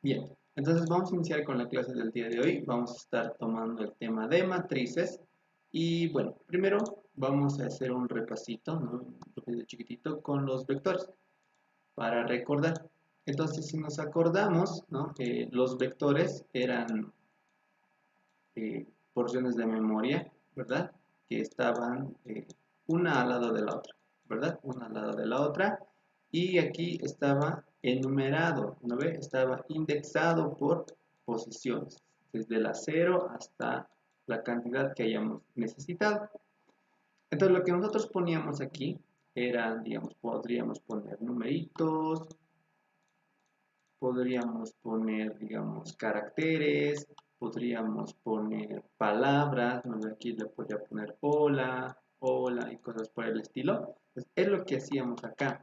Bien, entonces vamos a iniciar con la clase del día de hoy. Vamos a estar tomando el tema de matrices. Y bueno, primero vamos a hacer un repasito, ¿no? Un repasito chiquitito con los vectores para recordar. Entonces, si nos acordamos, ¿no? Los vectores eran porciones de memoria, ¿verdad? Que estaban una al lado de la otra, ¿verdad? Una al lado de la otra. Y aquí estaba enumerado, ¿no ve? Estaba indexado por posiciones, desde la 0 hasta la cantidad que hayamos necesitado. Entonces, lo que nosotros poníamos aquí eran, digamos, podríamos poner numeritos, podríamos poner, digamos, caracteres, podríamos poner palabras, ¿no? Aquí le podría poner hola, hola y cosas por el estilo. Pues es lo que hacíamos acá,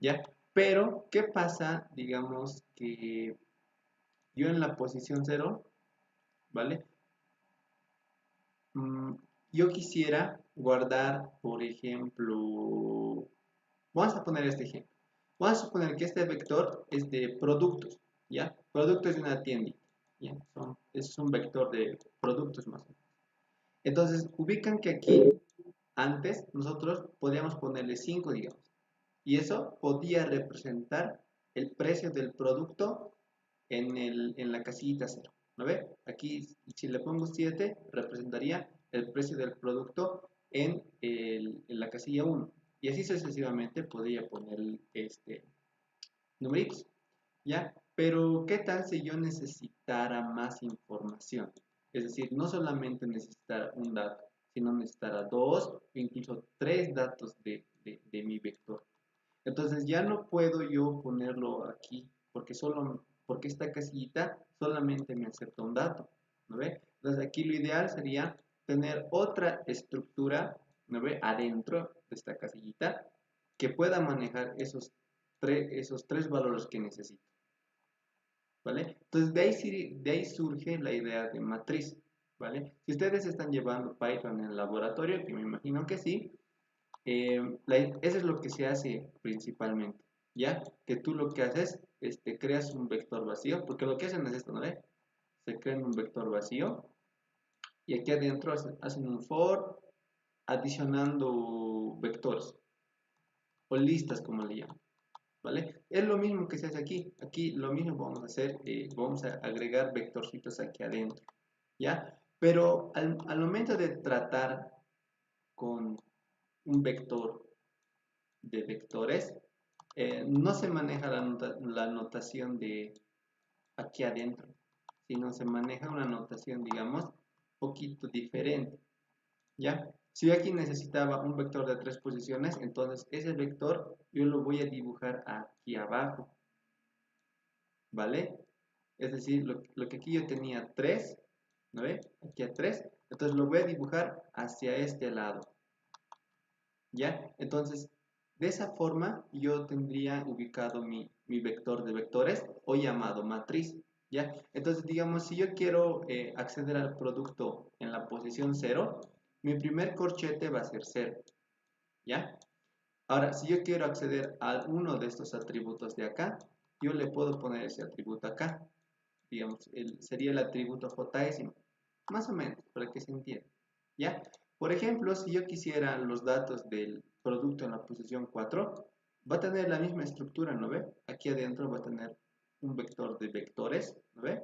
¿ya? Pero, ¿qué pasa, digamos, que yo en la posición cero, ¿vale? Mm, yo quisiera guardar, por ejemplo, vamos a poner este ejemplo. Vamos a suponer que este vector es de productos, ¿ya? Productos de una tiendita, ¿ya? Es un vector de productos más o menos. Entonces, ubican que aquí, antes, nosotros podíamos ponerle 5, digamos. Y eso podía representar el precio del producto en la casillita cero. ¿No ve? Aquí, si le pongo 7, representaría el precio del producto en la casilla uno. Y así sucesivamente podría poner numeritos. ¿Ya? Pero, ¿qué tal si yo necesitara más información? Es decir, no solamente necesitar un dato, sino necesitara dos o incluso tres datos de mi vector. Entonces ya no puedo yo ponerlo aquí porque esta casillita solamente me acepta un dato, ¿no ve? Entonces aquí lo ideal sería tener otra estructura, ¿no ve? Adentro de esta casillita que pueda manejar esos tres valores que necesito, ¿vale? Entonces de ahí surge la idea de matriz, ¿vale? Si ustedes están llevando Python en el laboratorio, que me imagino que sí, eso es lo que se hace principalmente, ¿ya? Que tú lo que haces, creas un vector vacío, porque lo que hacen es esto, ¿no ve? Se crean un vector vacío y aquí adentro hacen un for adicionando vectores o listas como le llaman, ¿vale? Es lo mismo que se hace aquí. Aquí lo mismo vamos a hacer, vamos a agregar vectorcitos aquí adentro, ¿ya? Pero al momento de tratar con un vector de vectores, no se maneja la notación de aquí adentro, sino se maneja una notación, digamos, poquito diferente, ¿ya? Si yo aquí necesitaba un vector de tres posiciones, entonces ese vector yo lo voy a dibujar aquí abajo, ¿vale? Es decir, lo que aquí yo tenía 3, ¿no ve? Aquí a 3, entonces lo voy a dibujar hacia este lado, ¿ya? Entonces, de esa forma yo tendría ubicado mi vector de vectores o llamado matriz, ¿ya? Entonces, digamos, si yo quiero acceder al producto en la posición cero, mi primer corchete va a ser cero, ¿ya? Ahora, si yo quiero acceder a uno de estos atributos de acá, yo le puedo poner ese atributo acá, digamos, sería el atributo JS, más o menos, para que se entienda, ¿ya? Por ejemplo, si yo quisiera los datos del producto en la posición 4, va a tener la misma estructura, ¿no ve? Aquí adentro va a tener un vector de vectores, ¿no ve?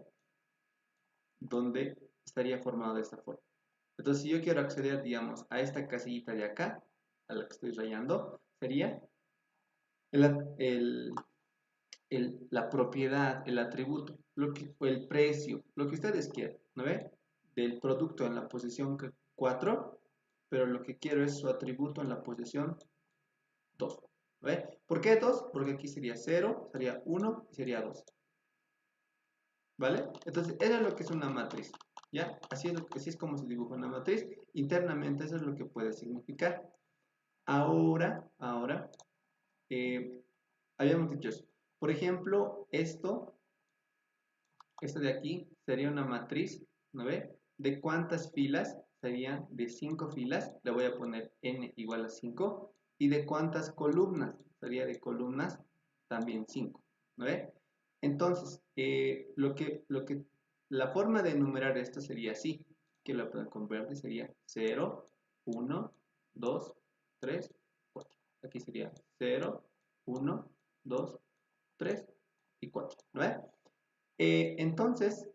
Donde estaría formado de esta forma. Entonces, si yo quiero acceder, digamos, a esta casillita de acá, a la que estoy rayando, sería el, el, la propiedad, el atributo, o el precio, lo que ustedes quieran, ¿no ve? Del producto en la posición 4, pero lo que quiero es su atributo en la posición 2, ¿no ve? ¿Por qué 2? Porque aquí sería 0, sería 1 y sería 2, ¿vale? Entonces, eso es lo que es una matriz, ¿ya? Así es como se dibuja una matriz. Internamente eso es lo que puede significar. Ahora, eh, habíamos dicho eso. Por ejemplo, esto de aquí sería una matriz, ¿no ve? ¿De cuántas filas? Serían de 5 filas, le voy a poner n igual a 5. ¿Y de cuántas columnas? Sería de columnas también 5, ¿no ve? Entonces, la forma de enumerar esto sería así, que la pueden con verde sería 0, 1, 2, 3, 4. Aquí sería 0, 1, 2, 3 y 4. ¿No ves? Entonces,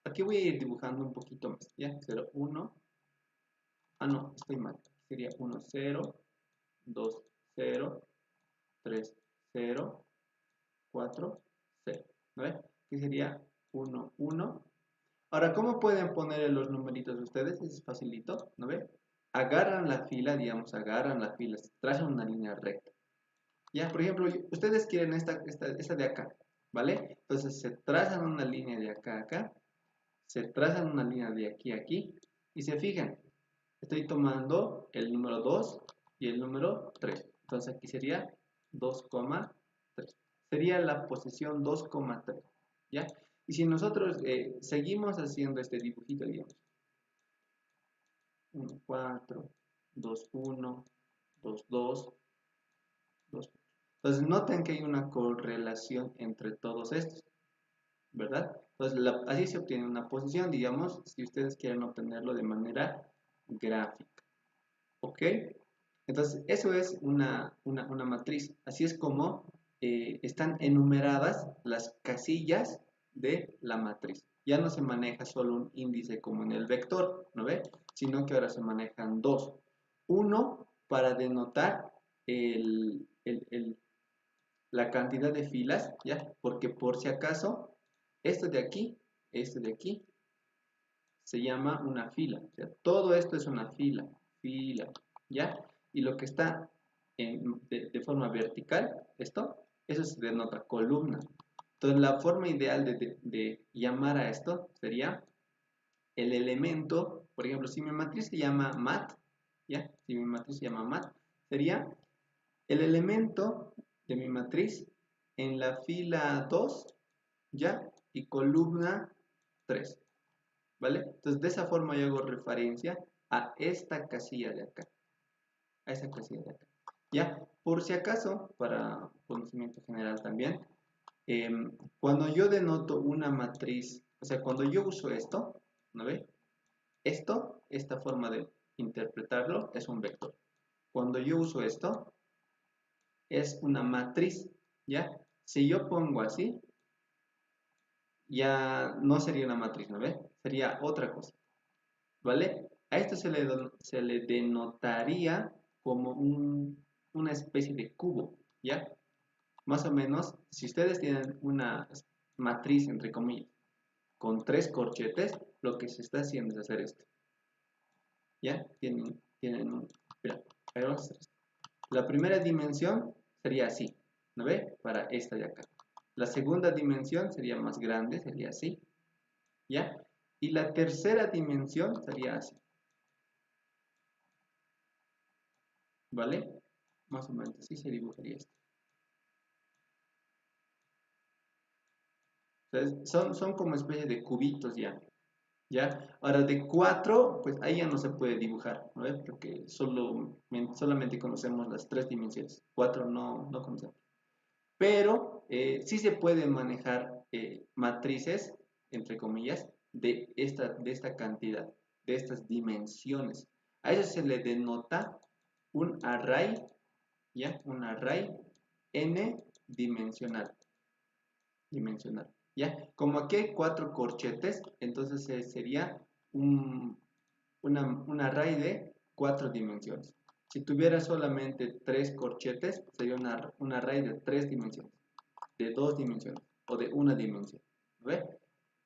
aquí voy a ir dibujando un poquito más. ¿Ya? 0, 1. Ah, no, estoy mal. Sería 1, 0, 2, 0, 3, 0, 4, 0. ¿No ves? Aquí sería 1, 1. Ahora, ¿cómo pueden poner los numeritos ustedes? Es facilito, ¿no ven? Agarran la fila, digamos, agarran la fila, trazan una línea recta. Ya, por ejemplo, ustedes quieren esta de acá, ¿vale? Entonces se trazan una línea de acá a acá, se trazan una línea de aquí a aquí, y se fijan, estoy tomando el número 2 y el número 3. Entonces aquí sería 2,3. Sería la posición 2,3, ¿ya? Y si nosotros seguimos haciendo este dibujito, digamos, 1, 4, 2, 1, 2, 2, 2. Entonces noten que hay una correlación entre todos estos, ¿verdad? Entonces así se obtiene una posición, digamos, si ustedes quieren obtenerlo de manera gráfica, ¿ok? Entonces eso es una matriz, así es como están enumeradas las casillas de la matriz. Ya no se maneja solo un índice como en el vector, ¿no ve? Sino que ahora se manejan dos. Uno para denotar la cantidad de filas, ¿ya? Porque por si acaso, esto de aquí, se llama una fila. O sea, todo esto es una fila, ¿ya? Y lo que está de forma vertical, eso se denota columna. Entonces, la forma ideal de llamar a esto sería el elemento, por ejemplo, si mi matriz se llama mat, ¿ya? Si mi matriz se llama mat, sería el elemento de mi matriz en la fila 2, ¿ya? Y columna 3, ¿vale? Entonces, de esa forma yo hago referencia a esta casilla de acá, a esa casilla de acá, ¿ya? Por si acaso, para conocimiento general también, cuando yo denoto una matriz, o sea, cuando yo uso esto, ¿no ve? Esta forma de interpretarlo es un vector. Cuando yo uso esto, es una matriz, ¿ya? Si yo pongo así, ya no sería una matriz, ¿no ve? Sería otra cosa, ¿vale? A esto se le denotaría como una especie de cubo, ¿ya? Más o menos, si ustedes tienen una matriz, entre comillas, con 3 corchetes, lo que se está haciendo es hacer esto, ¿ya? Tienen un... Mira, vamos a hacer esto. La primera dimensión sería así, ¿no ve? Para esta de acá. La segunda dimensión sería más grande, sería así, ¿ya? Y la tercera dimensión sería así, ¿vale? Más o menos así se dibujaría esto. Entonces, son como especie de cubitos ya, ¿ya? Ahora de 4, pues ahí ya no se puede dibujar, ¿no ve? Porque solamente conocemos las 3 dimensiones, 4 no conocemos. Pero sí se pueden manejar matrices, entre comillas, de esta cantidad, de estas dimensiones. A eso se le denota un array, ¿ya? Un array n dimensional, ¿ya? Como aquí hay 4 corchetes, entonces sería un array de 4 dimensiones. Si tuviera solamente 3 corchetes, sería un array de 3 dimensiones, de 2 dimensiones o de una dimensión. ¿Ve?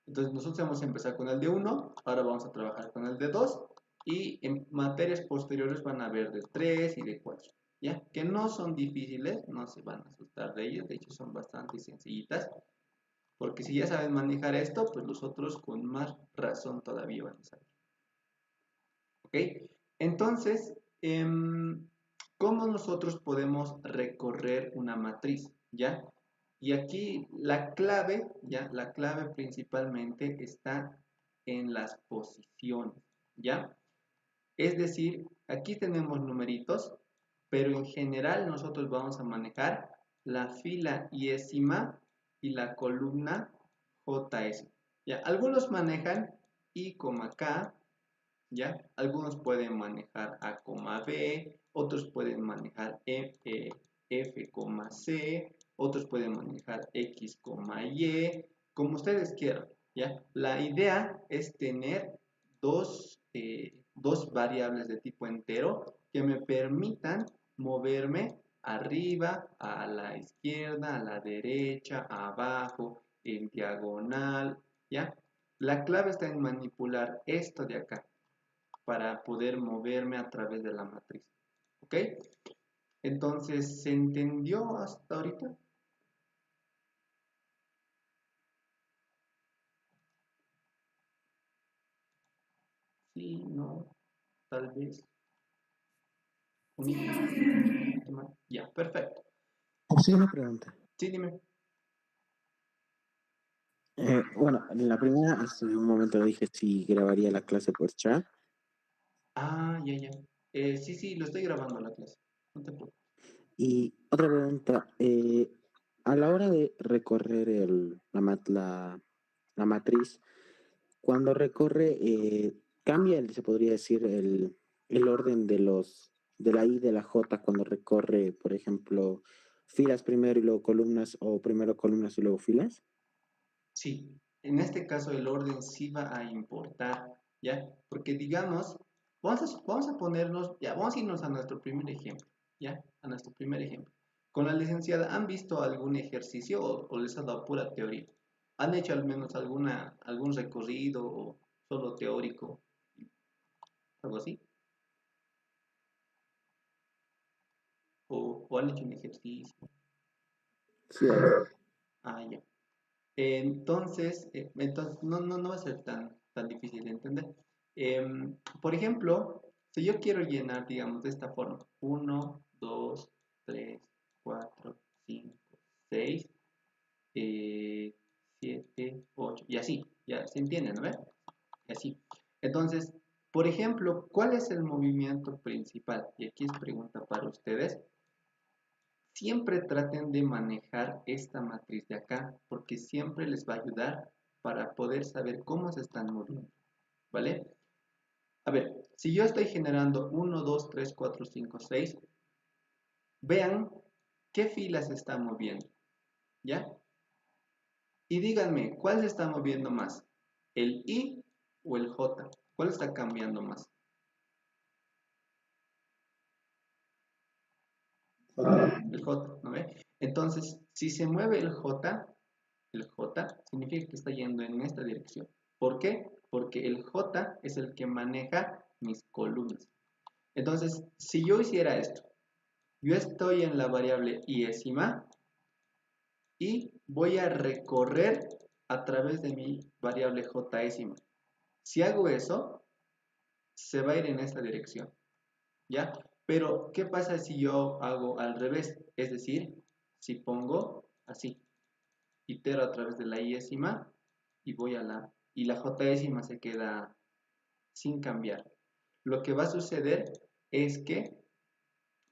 Entonces nosotros vamos a empezar con el de 1, ahora vamos a trabajar con el de 2 y en materias posteriores van a haber de 3 y de 4. ¿Ya? Que no son difíciles, no se van a asustar de ellos, de hecho son bastante sencillitas, porque si ya saben manejar esto, pues los otros con más razón todavía van a saber. ¿Ok? Entonces, ¿cómo nosotros podemos recorrer una matriz? ¿Ya? Y aquí la clave, ¿ya? La clave principalmente está en las posiciones, ¿ya? Es decir, aquí tenemos numeritos, pero en general nosotros vamos a manejar la fila iésima y la columna JS. Ya, algunos manejan I, K, ya, algunos pueden manejar A, B, otros pueden manejar F, C, otros pueden manejar X, Y, como ustedes quieran, ya. La idea es tener dos variables de tipo entero que me permitan moverme arriba, a la izquierda, a la derecha, abajo, en diagonal, ¿ya? La clave está en manipular esto de acá para poder moverme a través de la matriz, ¿ok? Entonces, ¿se entendió hasta ahorita? Sí, no, tal vez. Ya, perfecto. Sí, una pregunta. Sí, dime. Bueno, en la primera, hace un momento le dije si grabaría la clase por chat. Ah, ya, ya. Sí, sí, lo estoy grabando la clase. No te preocupes. Y otra pregunta, a la hora de recorrer la matriz, cuando recorre, cambia, se podría decir, el orden de la I y de la J cuando recorre, por ejemplo, filas primero y luego columnas, o primero columnas y luego filas. Sí, en este caso el orden sí va a importar, ¿ya? Porque digamos, vamos a ponernos, ya, vamos a irnos a nuestro primer ejemplo, ¿ya? A nuestro primer ejemplo. Con la licenciada, ¿han visto algún ejercicio o les ha dado pura teoría? ¿Han hecho al menos algún recorrido o solo teórico? ¿Algo así? ¿O han hecho un ejercicio? Sí, ahí. Ah, ya. Entonces no va a ser tan difícil de entender. Por ejemplo, si yo quiero llenar, digamos, de esta forma, 1, 2, 3, 4, 5, 6, 7, 8, y así, ya se entiende, ¿no ve? Y así. Entonces, por ejemplo, ¿cuál es el movimiento principal? Y aquí es pregunta para ustedes. Siempre traten de manejar esta matriz de acá, porque siempre les va a ayudar para poder saber cómo se están moviendo, ¿vale? A ver, si yo estoy generando 1, 2, 3, 4, 5, 6, vean qué filas se están moviendo, ¿ya? Y díganme, ¿cuál se está moviendo más? ¿El I o el J? ¿Cuál está cambiando más? El J, ¿no ve? Entonces, si se mueve el J significa que está yendo en esta dirección. ¿Por qué? Porque el J es el que maneja mis columnas. Entonces, si yo hiciera esto, yo estoy en la variable iésima y voy a recorrer a través de mi variable jésima. Si hago eso, se va a ir en esta dirección, ¿ya? Pero, ¿qué pasa si yo hago al revés? Es decir, si pongo así, itero a través de la iésima y voy a y la jésima se queda sin cambiar. Lo que va a suceder es que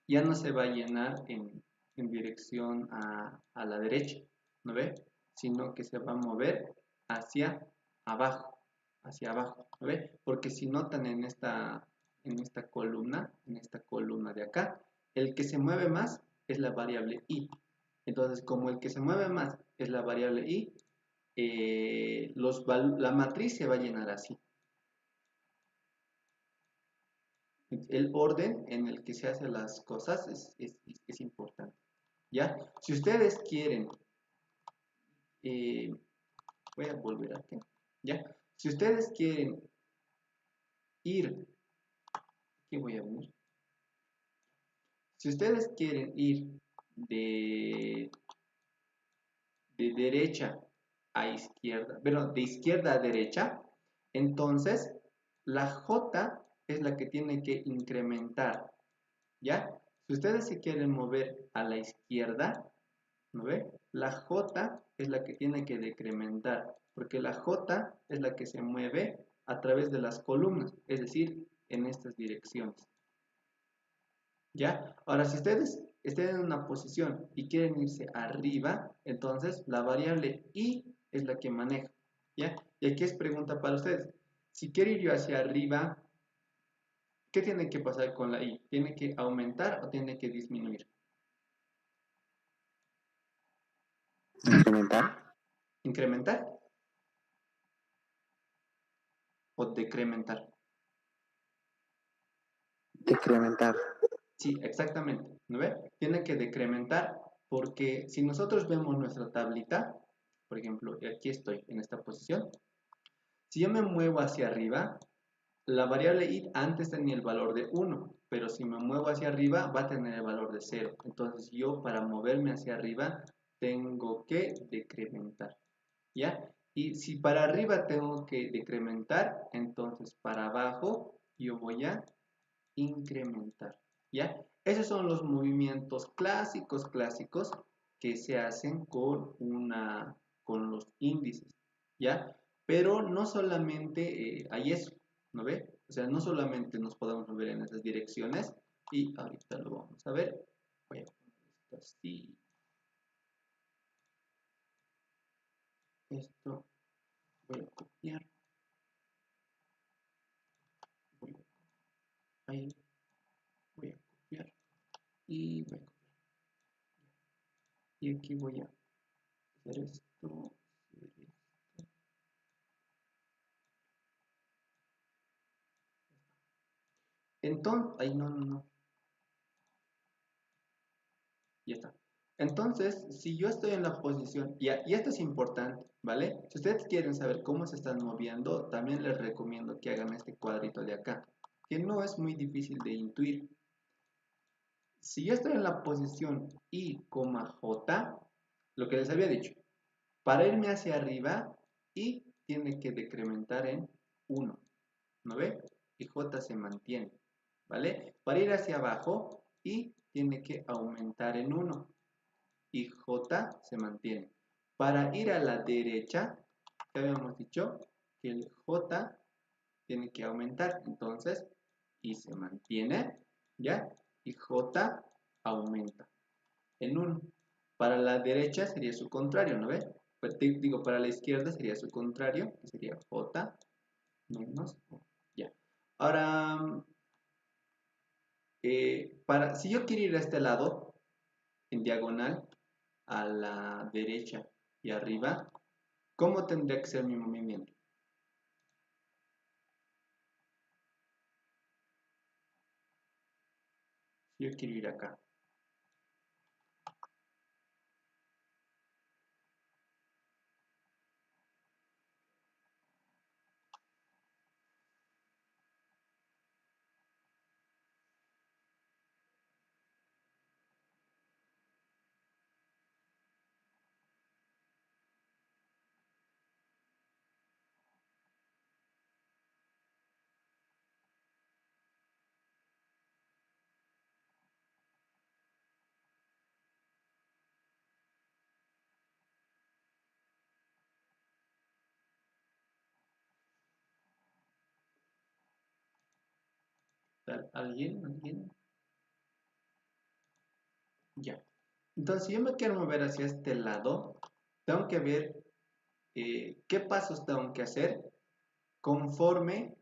ya no se va a llenar en dirección a la derecha, ¿no ve? Sino que se va a mover hacia abajo, ¿no ve? Porque si notan en esta columna de acá, el que se mueve más es la variable i. Entonces, como el que se mueve más es la variable i, la matriz se va a llenar así. El orden en el que se hacen las cosas es importante, ¿ya? Si ustedes quieren, eh, voy a volver aquí, ¿ya? Si ustedes quieren ir, aquí voy a venir, si ustedes quieren ir de, de derecha a izquierda, bueno, de izquierda a derecha, entonces la J es la que tiene que incrementar, ¿ya? Si ustedes se quieren mover a la izquierda, ¿no ve? La J es la que tiene que decrementar, porque la J es la que se mueve a través de las columnas, es decir, en estas direcciones. ¿Ya? Ahora, si ustedes estén en una posición y quieren irse arriba, entonces la variable i es la que maneja, ¿ya? Y aquí es pregunta para ustedes. Si quiero ir yo hacia arriba, ¿qué tiene que pasar con la i? ¿Tiene que aumentar o tiene que disminuir? Incrementar. ¿Incrementar o decrementar? Decrementar. Sí, exactamente, ¿no ve? Tiene que decrementar porque si nosotros vemos nuestra tablita, por ejemplo, aquí estoy en esta posición, si yo me muevo hacia arriba, la variable id antes tenía el valor de 1, pero si me muevo hacia arriba va a tener el valor de 0. Entonces yo para moverme hacia arriba tengo que decrementar, ¿ya? Y si para arriba tengo que decrementar, entonces para abajo yo voy a incrementar, ¿ya? Esos son los movimientos clásicos que se hacen con los índices, ¿ya? Pero no solamente hay eso, ¿no ve? O sea, no solamente nos podemos mover en esas direcciones y ahorita lo vamos a ver. Voy a poner esto así. Esto voy a copiar. Voy a, ahí, voy a copiar y voy a copiar. Y aquí voy a hacer esto. Entonces, ay, no, ya está. Entonces, si yo estoy en la posición, y esto es importante, ¿vale? Si ustedes quieren saber cómo se están moviendo, también les recomiendo que hagan este cuadrito de acá, que no es muy difícil de intuir. Si yo estoy en la posición I, J, lo que les había dicho, para irme hacia arriba, I tiene que decrementar en 1, ¿no ve? Y J se mantiene, ¿vale? Para ir hacia abajo, I tiene que aumentar en 1 y J se mantiene. Para ir a la derecha, ya habíamos dicho que el J tiene que aumentar, entonces I se mantiene, ¿ya? Y J aumenta en 1. Para la derecha sería su contrario, ¿no ve? Pues, digo, para la izquierda sería su contrario, que sería J menos 1. Ya. Ahora, si yo quiero ir a este lado, en diagonal, a la derecha y arriba, ¿cómo tendría que ser mi movimiento? Si yo quiero ir acá. ¿Alguien? ¿Alguien? Ya. Entonces, si yo me quiero mover hacia este lado, tengo que ver qué pasos tengo que hacer conforme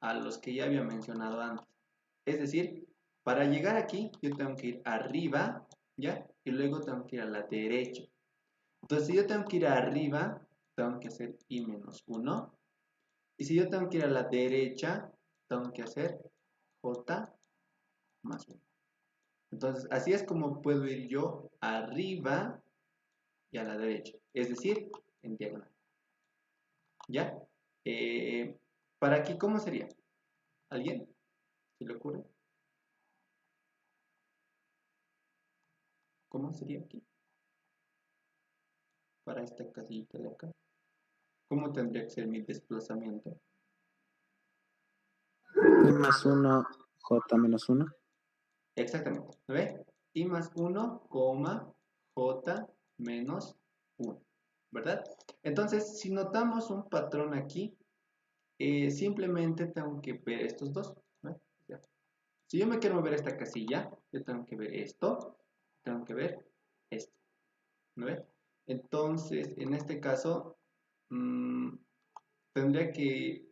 a los que ya había mencionado antes. Es decir, para llegar aquí, yo tengo que ir arriba, ¿ya? Y luego tengo que ir a la derecha. Entonces, si yo tengo que ir arriba, tengo que hacer I menos 1. Y si yo tengo que ir a la derecha, tengo que hacer J más 1. Entonces, así es como puedo ir yo arriba y a la derecha. Es decir, en diagonal. ¿Ya? Para aquí, ¿cómo sería? ¿Alguien? ¿Se le ocurre? ¿Cómo sería aquí? Para esta casillita de acá. ¿Cómo tendría que ser mi desplazamiento? I más 1, J menos 1. Exactamente. ¿Lo ve? I más 1, J menos 1. ¿Verdad? Entonces, si notamos un patrón aquí, simplemente tengo que ver estos dos. ¿No? Si yo me quiero mover esta casilla, yo tengo que ver esto tengo que ver esto, ¿no ve? Entonces, en este caso, tendría que,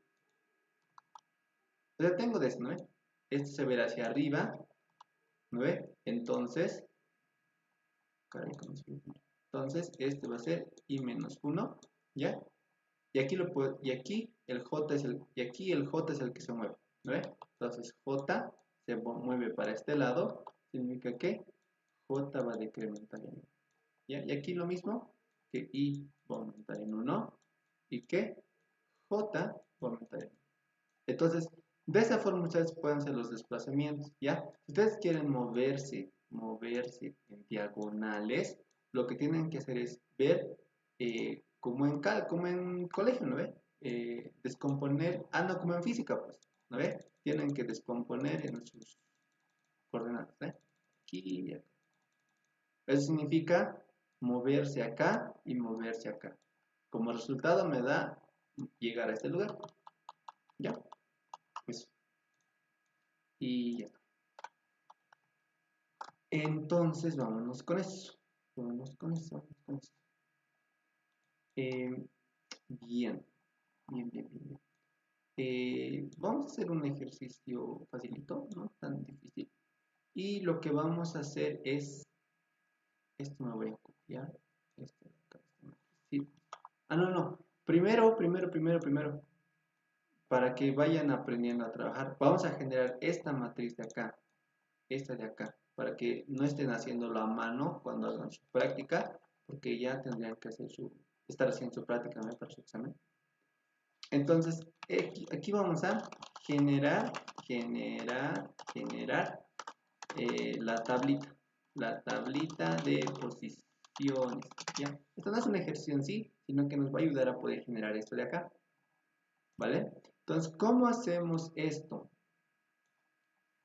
o sea, tengo de esto, ¿no ve? Esto se verá hacia arriba, ¿no ve? Entonces, caray, entonces, este va a ser i menos 1, ¿ya? Y aquí, y aquí el j es el que se mueve, ¿no ve? Entonces, j se mueve para este lado, significa que j va a decrementar en 1, ¿ya? Y aquí lo mismo, que i va a aumentar en 1 y que j va a aumentar en 1. Entonces, de esa forma ustedes pueden hacer los desplazamientos, ¿ya? Si ustedes quieren moverse en diagonales, lo que tienen que hacer es ver como en colegio, ¿no ve? Descomponer, no, como en física, pues, ¿no ve? Tienen que descomponer en sus coordenadas, ¿eh? Aquí y acá. Eso significa moverse acá y moverse acá. Como resultado me da llegar a este lugar, ¿ya? Pues, y ya. Entonces, vámonos con eso. Vámonos con eso, vámonos con eso. Bien, bien, bien, bien, bien. Vamos a hacer un ejercicio facilito, no tan difícil. Y lo que vamos a hacer es, esto me voy a copiar, esto de acá, sí. No. Primero, para que vayan aprendiendo a trabajar, vamos a generar esta matriz de acá, esta de acá, para que no estén haciéndolo a mano cuando hagan su práctica, porque ya tendrían que hacer estar haciendo su práctica, ¿no? Para su examen. Entonces, aquí vamos a generar la tablita de posiciones, ¿ya? Esto no es un ejercicio en sí, sino que nos va a ayudar a poder generar esto de acá, ¿vale? Entonces, ¿cómo hacemos esto?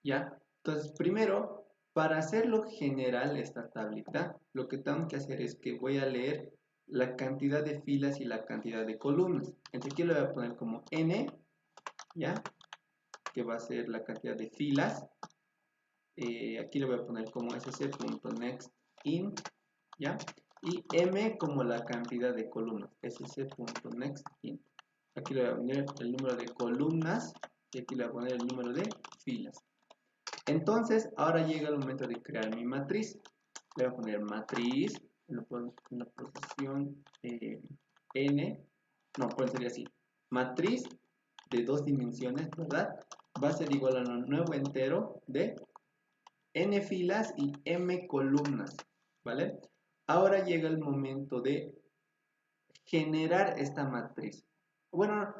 ¿Ya? Entonces, primero, para hacerlo general esta tablita, lo que tengo que hacer es que voy a leer la cantidad de filas y la cantidad de columnas. Entonces, aquí lo voy a poner como n, ¿ya? Que va a ser la cantidad de filas. Aquí lo voy a poner como sc.nextInt, ¿ya? Y m como la cantidad de columnas, sc.nextInt. Aquí le voy a poner el número de columnas y aquí le voy a poner el número de filas. Entonces, ahora llega el momento de crear mi matriz. Le voy a poner matriz en la posición n, no, pues sería así, matriz de 2 dimensiones, ¿verdad? Va a ser igual a un nuevo entero de n filas y m columnas, ¿vale? Ahora llega el momento de generar esta matriz. Bueno,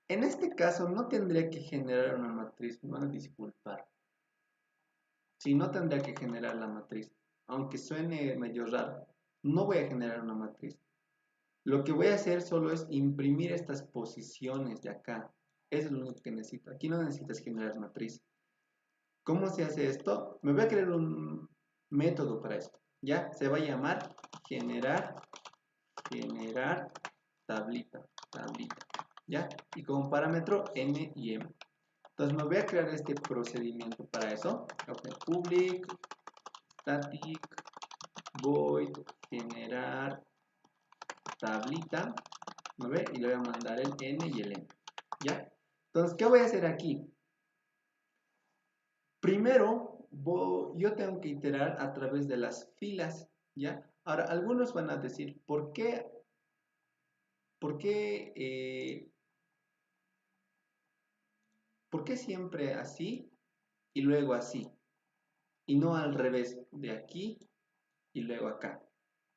en este caso no tendría que generar una matriz, me van a disculpar. Si no tendría que generar la matriz, aunque suene medio raro, no voy a generar una matriz. Lo que voy a hacer solo es imprimir estas posiciones de acá. Eso es lo único que necesito. Aquí no necesitas generar matriz. ¿Cómo se hace esto? Me voy a crear un método para esto. ¿Ya? Se va a llamar generar tablita. ¿Ya? Y como parámetro n y m. Entonces me voy a crear este procedimiento para eso. Public static void generar tablita, ¿no ve? Y le voy a mandar el n y el m, ¿ya? Entonces, ¿qué voy a hacer aquí? Primero, yo tengo que iterar a través de las filas, ¿ya? Ahora, algunos van a decir, ¿por qué siempre así y luego así? Y no al revés, de aquí y luego acá,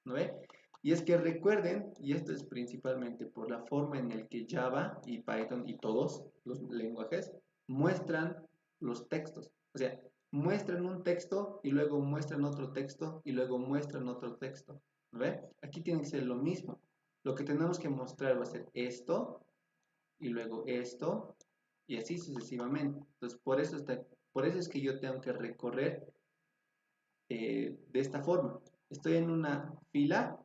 ¿no ve? Y es que recuerden, y esto es principalmente por la forma en la que Java y Python y todos los lenguajes muestran los textos. O sea, muestran un texto y luego muestran otro texto y luego muestran otro texto. ¿No ve? Aquí tiene que ser lo mismo. Lo que tenemos que mostrar va a ser esto y luego esto y así sucesivamente. Entonces, por eso es que yo tengo que recorrer de esta forma. Estoy en una fila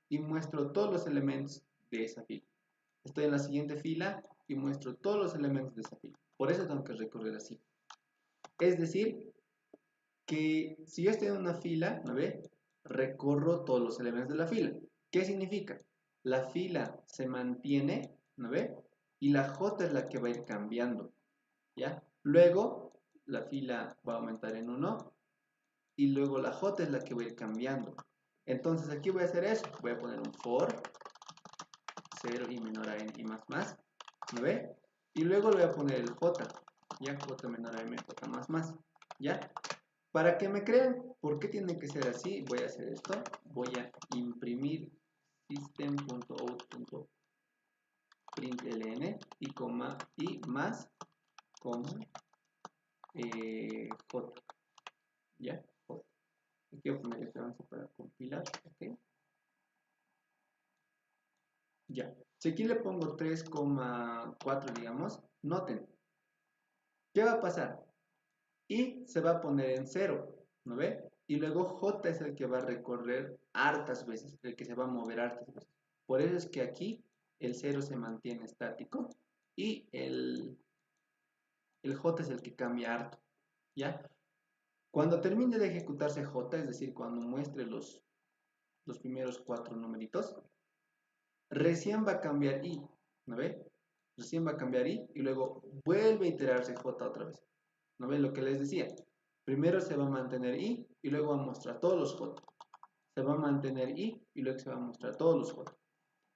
y muestro todos los elementos de esa fila. Estoy en la siguiente fila y muestro todos los elementos de esa fila. Por eso tengo que recorrer así. Es decir, que si yo estoy en una fila, ¿no ve? Recorro todos los elementos de la fila. ¿Qué significa? La fila se mantiene, ¿no ve? Y la J es la que va a ir cambiando, ¿ya? Luego, la fila va a aumentar en 1 y luego la J es la que va a ir cambiando. Entonces aquí voy a hacer eso, voy a poner un for 0 y menor a n y más, ¿no ve? Y luego le voy a poner el J, ya, J menor a m, J más, ¿ya? Para que me crean por qué tiene que ser así, voy a hacer esto, voy a imprimir system.out.println y coma y más, coma, J, ¿ya? J. Aquí voy a poner este avance para compilar, ¿ok? Ya. Si aquí le pongo 3,4, digamos, noten, ¿qué va a pasar? Y se va a poner en 0, ¿no ve? Y luego J es el que va a recorrer hartas veces, el que se va a mover hartas veces. Por eso es que aquí el 0 se mantiene estático y el J es el que cambia harto, ¿ya? Cuando termine de ejecutarse J, es decir, cuando muestre los primeros 4 numeritos, recién va a cambiar I, ¿no ve? Recién va a cambiar I y luego vuelve a iterarse J otra vez. ¿No ve lo que les decía? Primero se va a mantener I y luego va a mostrar todos los J. Se va a mantener I y luego se va a mostrar todos los J.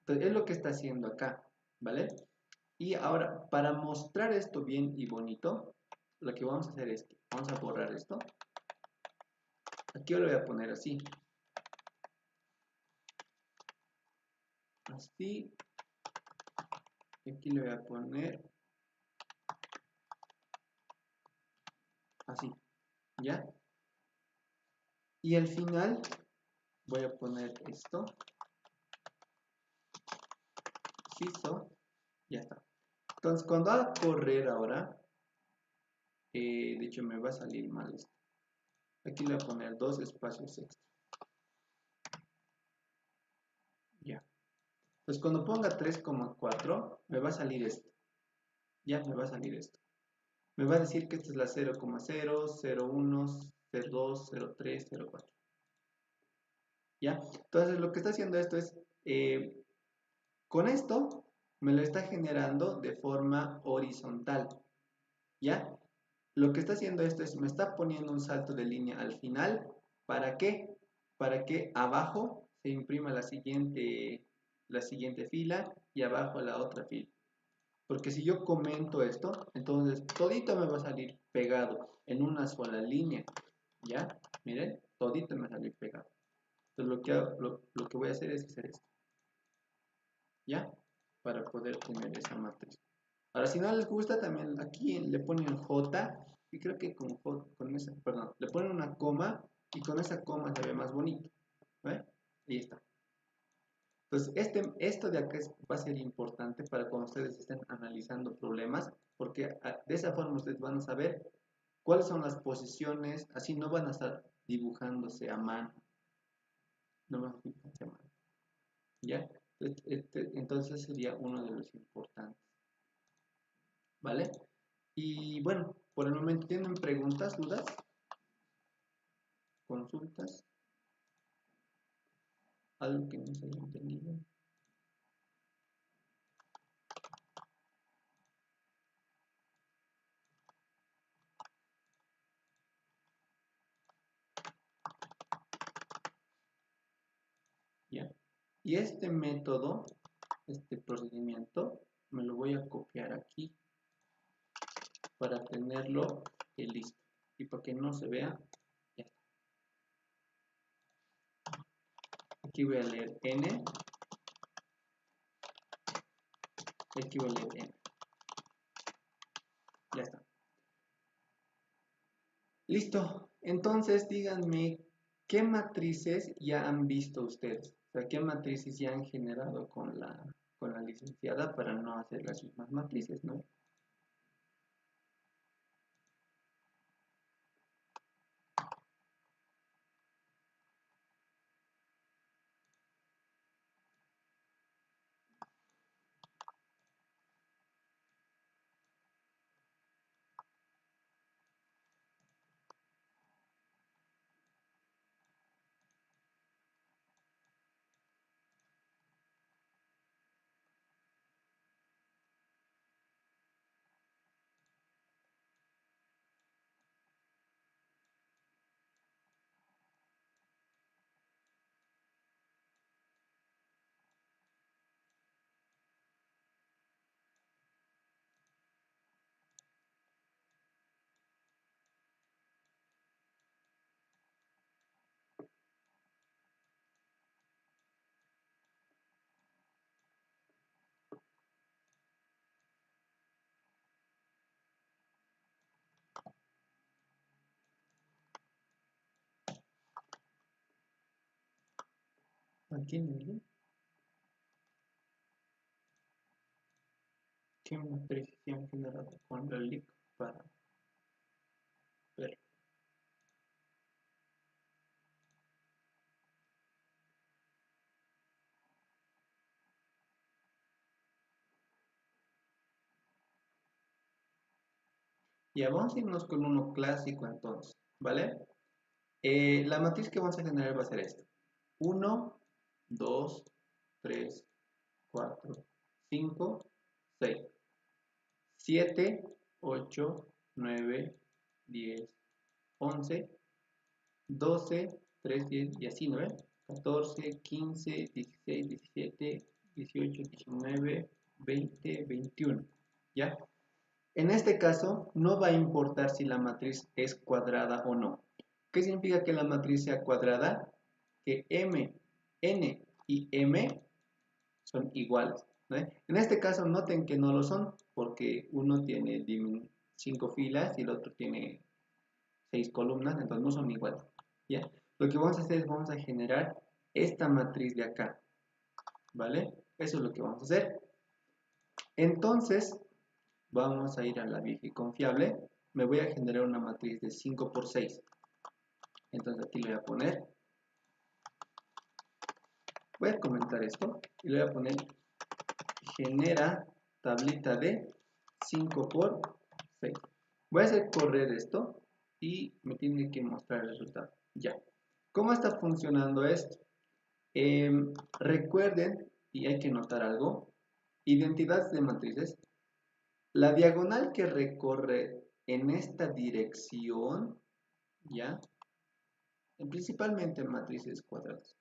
Entonces es lo que está haciendo acá, ¿vale? Y ahora, para mostrar esto bien y bonito, lo que vamos a hacer es que vamos a borrar esto. Aquí yo lo voy a poner así. Así. Y aquí le voy a poner así, ¿ya? Y al final voy a poner esto. Siso. Ya está. Entonces, cuando va a correr ahora, de hecho me va a salir mal esto. Aquí le voy a poner 2 espacios extra. Ya. Entonces, cuando ponga 3,4, me va a salir esto. Ya, me va a salir esto. Me va a decir que esta es la 0,0, 0,1, 0,2, 0,3, 0,4. ¿Ya? Entonces, lo que está haciendo esto es, con esto, me lo está generando de forma horizontal. ¿Ya? Lo que está haciendo esto es, me está poniendo un salto de línea al final. ¿Para qué? Para que abajo se imprima la siguiente fila y abajo la otra fila. Porque si yo comento esto, entonces todito me va a salir pegado en una sola línea. ¿Ya? Miren, todito me va a salir pegado. Entonces lo que voy a hacer es hacer esto. ¿Ya? Para poder tener esa matriz. Ahora, si no les gusta, también aquí le ponen J y creo que con esa, perdón, le ponen una coma y con esa coma se ve más bonito. ¿Ve? Ahí está. Entonces, esto de acá va a ser importante para cuando ustedes estén analizando problemas, porque de esa forma ustedes van a saber cuáles son las posiciones, así no van a estar dibujándose a mano. No van a dibujarse a mano. ¿Ya? Entonces sería uno de los importantes. ¿Vale? Y bueno, por el momento, ¿tienen preguntas, dudas, consultas? ¿Algo que no se haya entendido? ¿Ya? Y este método, este procedimiento, me lo voy a copiar aquí para tenerlo listo. Y para que no se vea, ya está. Aquí voy a leer n, y aquí voy a leer n. Ya está. Listo. Entonces díganme, ¿qué matrices ya han visto ustedes? O sea, ¿qué matrices ya han generado con la licenciada para no hacer las mismas matrices, ¿no? Aquí en el ¿qué matriz se han generado con la link para ver? Ya vamos a irnos con uno clásico entonces, ¿vale? La matriz que vamos a generar va a ser esta. 1, 2, 3, 4, 5, 6, 7, 8, 9, 10, 11, 12, 13, 10 y así, ¿no ve? 14, 15, 16, 17, 18, 19, 20, 21. ¿Ya? En este caso, no va a importar si la matriz es cuadrada o no. ¿Qué significa que la matriz sea cuadrada? Que m, n y m son iguales, ¿no? En este caso, noten que no lo son, porque uno tiene 5 filas y el otro tiene 6 columnas, entonces no son iguales. ¿Ya? Lo que vamos a hacer es vamos a generar esta matriz de acá, ¿vale? Eso es lo que vamos a hacer. Entonces, vamos a ir a la vieja y confiable. Me voy a generar una matriz de 5 por 6. Entonces aquí le voy a poner, voy a comentar esto y le voy a poner genera tablita de 5 por 6. Voy a hacer correr esto y me tiene que mostrar el resultado. Ya. ¿Cómo está funcionando esto? Recuerden, y hay que notar algo, identidades de matrices. La diagonal que recorre en esta dirección, ¿ya? Principalmente en matrices cuadradas,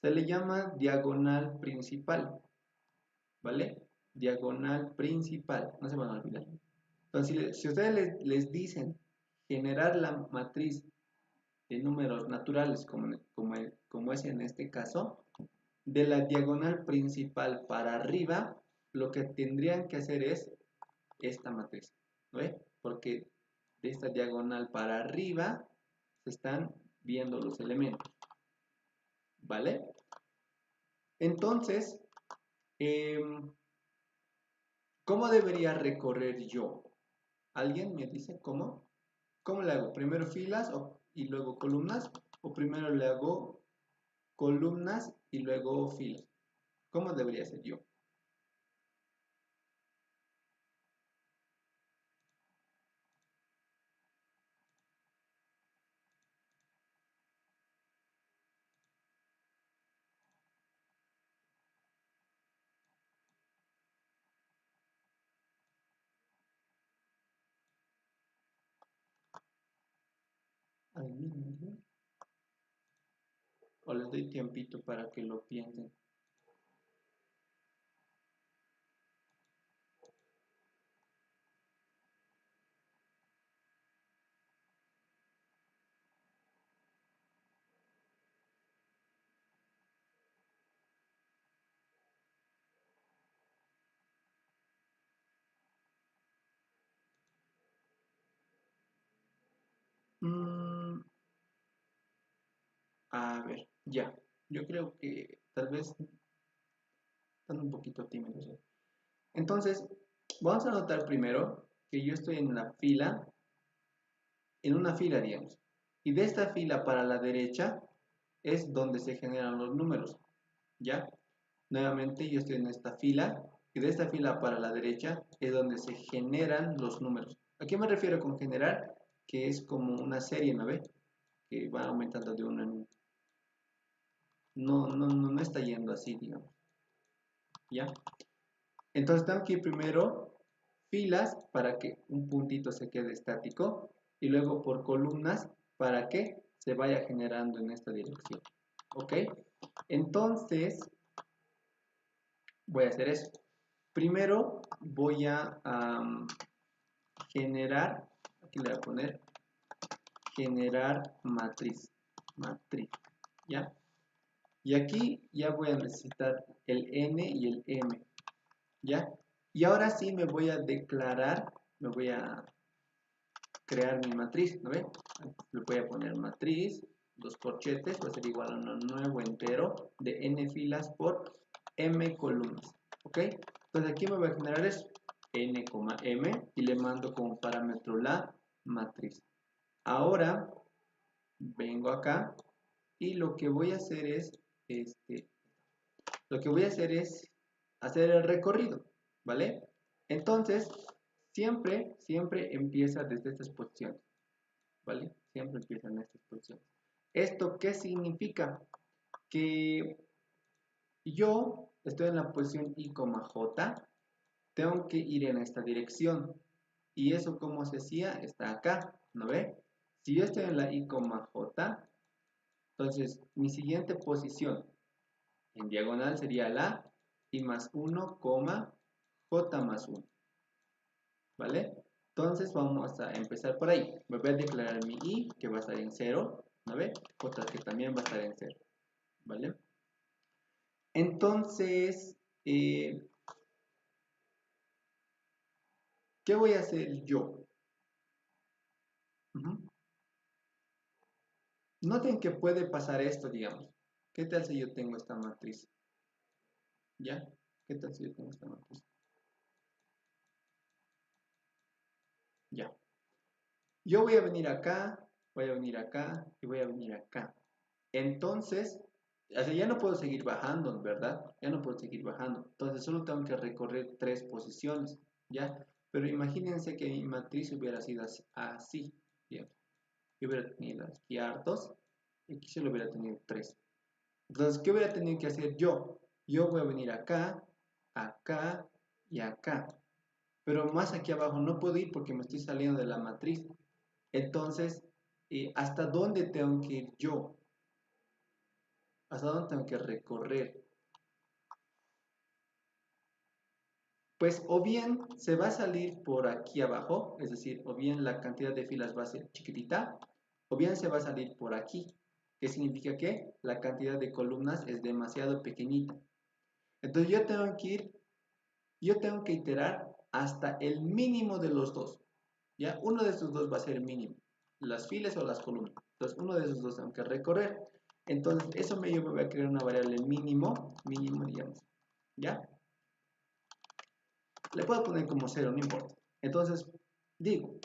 se le llama diagonal principal, ¿vale? Diagonal principal, no se van a olvidar. Entonces, si ustedes les dicen generar la matriz de números naturales, como es en este caso, de la diagonal principal para arriba, lo que tendrían que hacer es esta matriz, ¿ve? Porque de esta diagonal para arriba se están viendo los elementos, ¿vale? Entonces, ¿cómo debería recorrer yo? ¿Alguien me dice cómo? ¿Cómo le hago? ¿Primero filas y luego columnas? ¿O primero le hago columnas y luego filas? ¿Cómo debería ser yo? Al mismo, o les doy tiempito para que lo piensen. Mm, a ver, ya. Yo creo que tal vez están un poquito tímidos. Entonces, vamos a notar primero que yo estoy en la fila, en una fila, digamos. Y de esta fila para la derecha es donde se generan los números, ¿ya? Nuevamente yo estoy en esta fila y de esta fila para la derecha es donde se generan los números. ¿A qué me refiero con generar? Que es como una serie, ¿no ve? Que va aumentando de uno en uno. No está yendo así, digamos. ¿Ya? Entonces tengo que ir primero filas para que un puntito se quede estático y luego por columnas para que se vaya generando en esta dirección. ¿Ok? Entonces voy a hacer eso. Primero voy a generar, aquí le voy a poner generar matriz, ¿ya? Y aquí ya voy a necesitar el n y el m, ¿ya? Y ahora sí me voy a declarar, me voy a crear mi matriz, ¿no ve? Le voy a poner matriz, los corchetes, va a ser igual a un nuevo entero de n filas por m columnas, ¿ok? Entonces aquí me va a generar eso, n, m, y le mando como parámetro la matriz. Ahora vengo acá y lo que voy a hacer es hacer el recorrido, ¿vale? Entonces, siempre empieza desde estas posiciones, ¿vale? Siempre empieza en estas posiciones. ¿Esto qué significa? Que yo estoy en la posición I, J, tengo que ir en esta dirección. ¿Y eso cómo se hacía? Está acá, ¿no ve? Si yo estoy en la I, J, entonces mi siguiente posición en diagonal sería la I más 1, J más 1, ¿vale? Entonces vamos a empezar por ahí. Me voy a declarar mi I, que va a estar en 0, ¿no ve? J, que también va a estar en 0, ¿vale? Entonces, ¿qué voy a hacer yo? Noten que puede pasar esto, digamos. ¿Qué tal si yo tengo esta matriz? ¿Ya? ¿Qué tal si yo tengo esta matriz? Ya. Yo voy a venir acá, voy a venir acá y voy a venir acá. Entonces, o sea, ya no puedo seguir bajando, ¿verdad? Ya no puedo seguir bajando. Entonces, solo tengo que recorrer 3 posiciones, ¿ya? Pero imagínense que mi matriz hubiera sido así, ¿bien? Yo hubiera tenido aquí hartos y aquí solo hubiera tenido 3. Entonces, ¿qué hubiera tenido que hacer yo? Yo voy a venir acá, acá y acá. Pero más aquí abajo no puedo ir porque me estoy saliendo de la matriz. Entonces, ¿hasta dónde tengo que ir yo? ¿Hasta dónde tengo que recorrer? Pues o bien se va a salir por aquí abajo, es decir, o bien la cantidad de filas va a ser chiquitita, o bien se va a salir por aquí, que significa que la cantidad de columnas es demasiado pequeñita. Entonces yo tengo que iterar hasta el mínimo de los dos. ¿Ya? Uno de esos dos va a ser el mínimo, las filas o las columnas. Entonces uno de esos dos tengo que recorrer. Entonces eso yo me voy a crear una variable mínimo, digamos. ¿Ya? Le puedo poner como 0, no importa. Entonces, digo,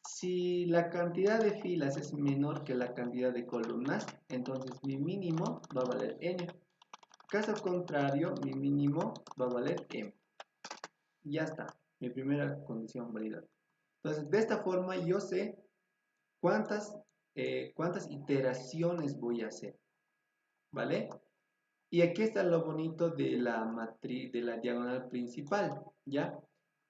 si la cantidad de filas es menor que la cantidad de columnas, entonces mi mínimo va a valer n. Caso contrario, mi mínimo va a valer m. Ya está, mi primera condición validada. Entonces, de esta forma yo sé cuántas iteraciones voy a hacer, ¿vale? Y aquí está lo bonito de la matriz, de la diagonal principal, ¿ya?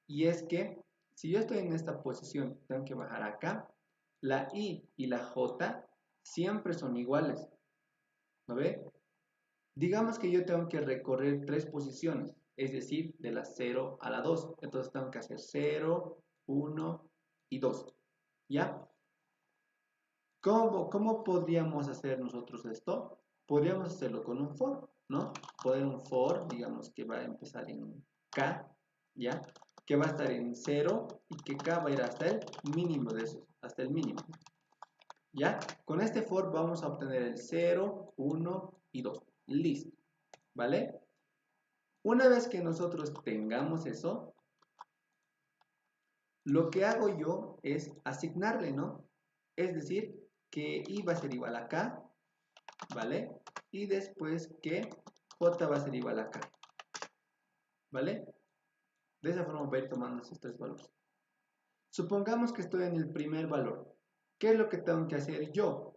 Y es que si yo estoy en esta posición, tengo que bajar acá, la I y la J siempre son iguales, ¿no ve? Digamos que yo tengo que recorrer 3 posiciones, es decir, de la 0 a la 2. Entonces tengo que hacer 0, 1 y 2, ¿ya? ¿Cómo podríamos hacer nosotros esto? Podríamos hacerlo con un for, ¿no? Poner un for, digamos que va a empezar en K, ¿ya? Que va a estar en 0 y que K va a ir hasta el mínimo de esos, hasta el mínimo, ¿ya? Con este for vamos a obtener el 0, 1 y 2. Listo, ¿vale? Una vez que nosotros tengamos eso, lo que hago yo es asignarle, ¿no? Es decir, que I va a ser igual a K, ¿vale? Y después que J va a ser igual a K, ¿vale? De esa forma voy a ir tomando esos 3 valores. Supongamos que estoy en el primer valor. ¿Qué es lo que tengo que hacer yo?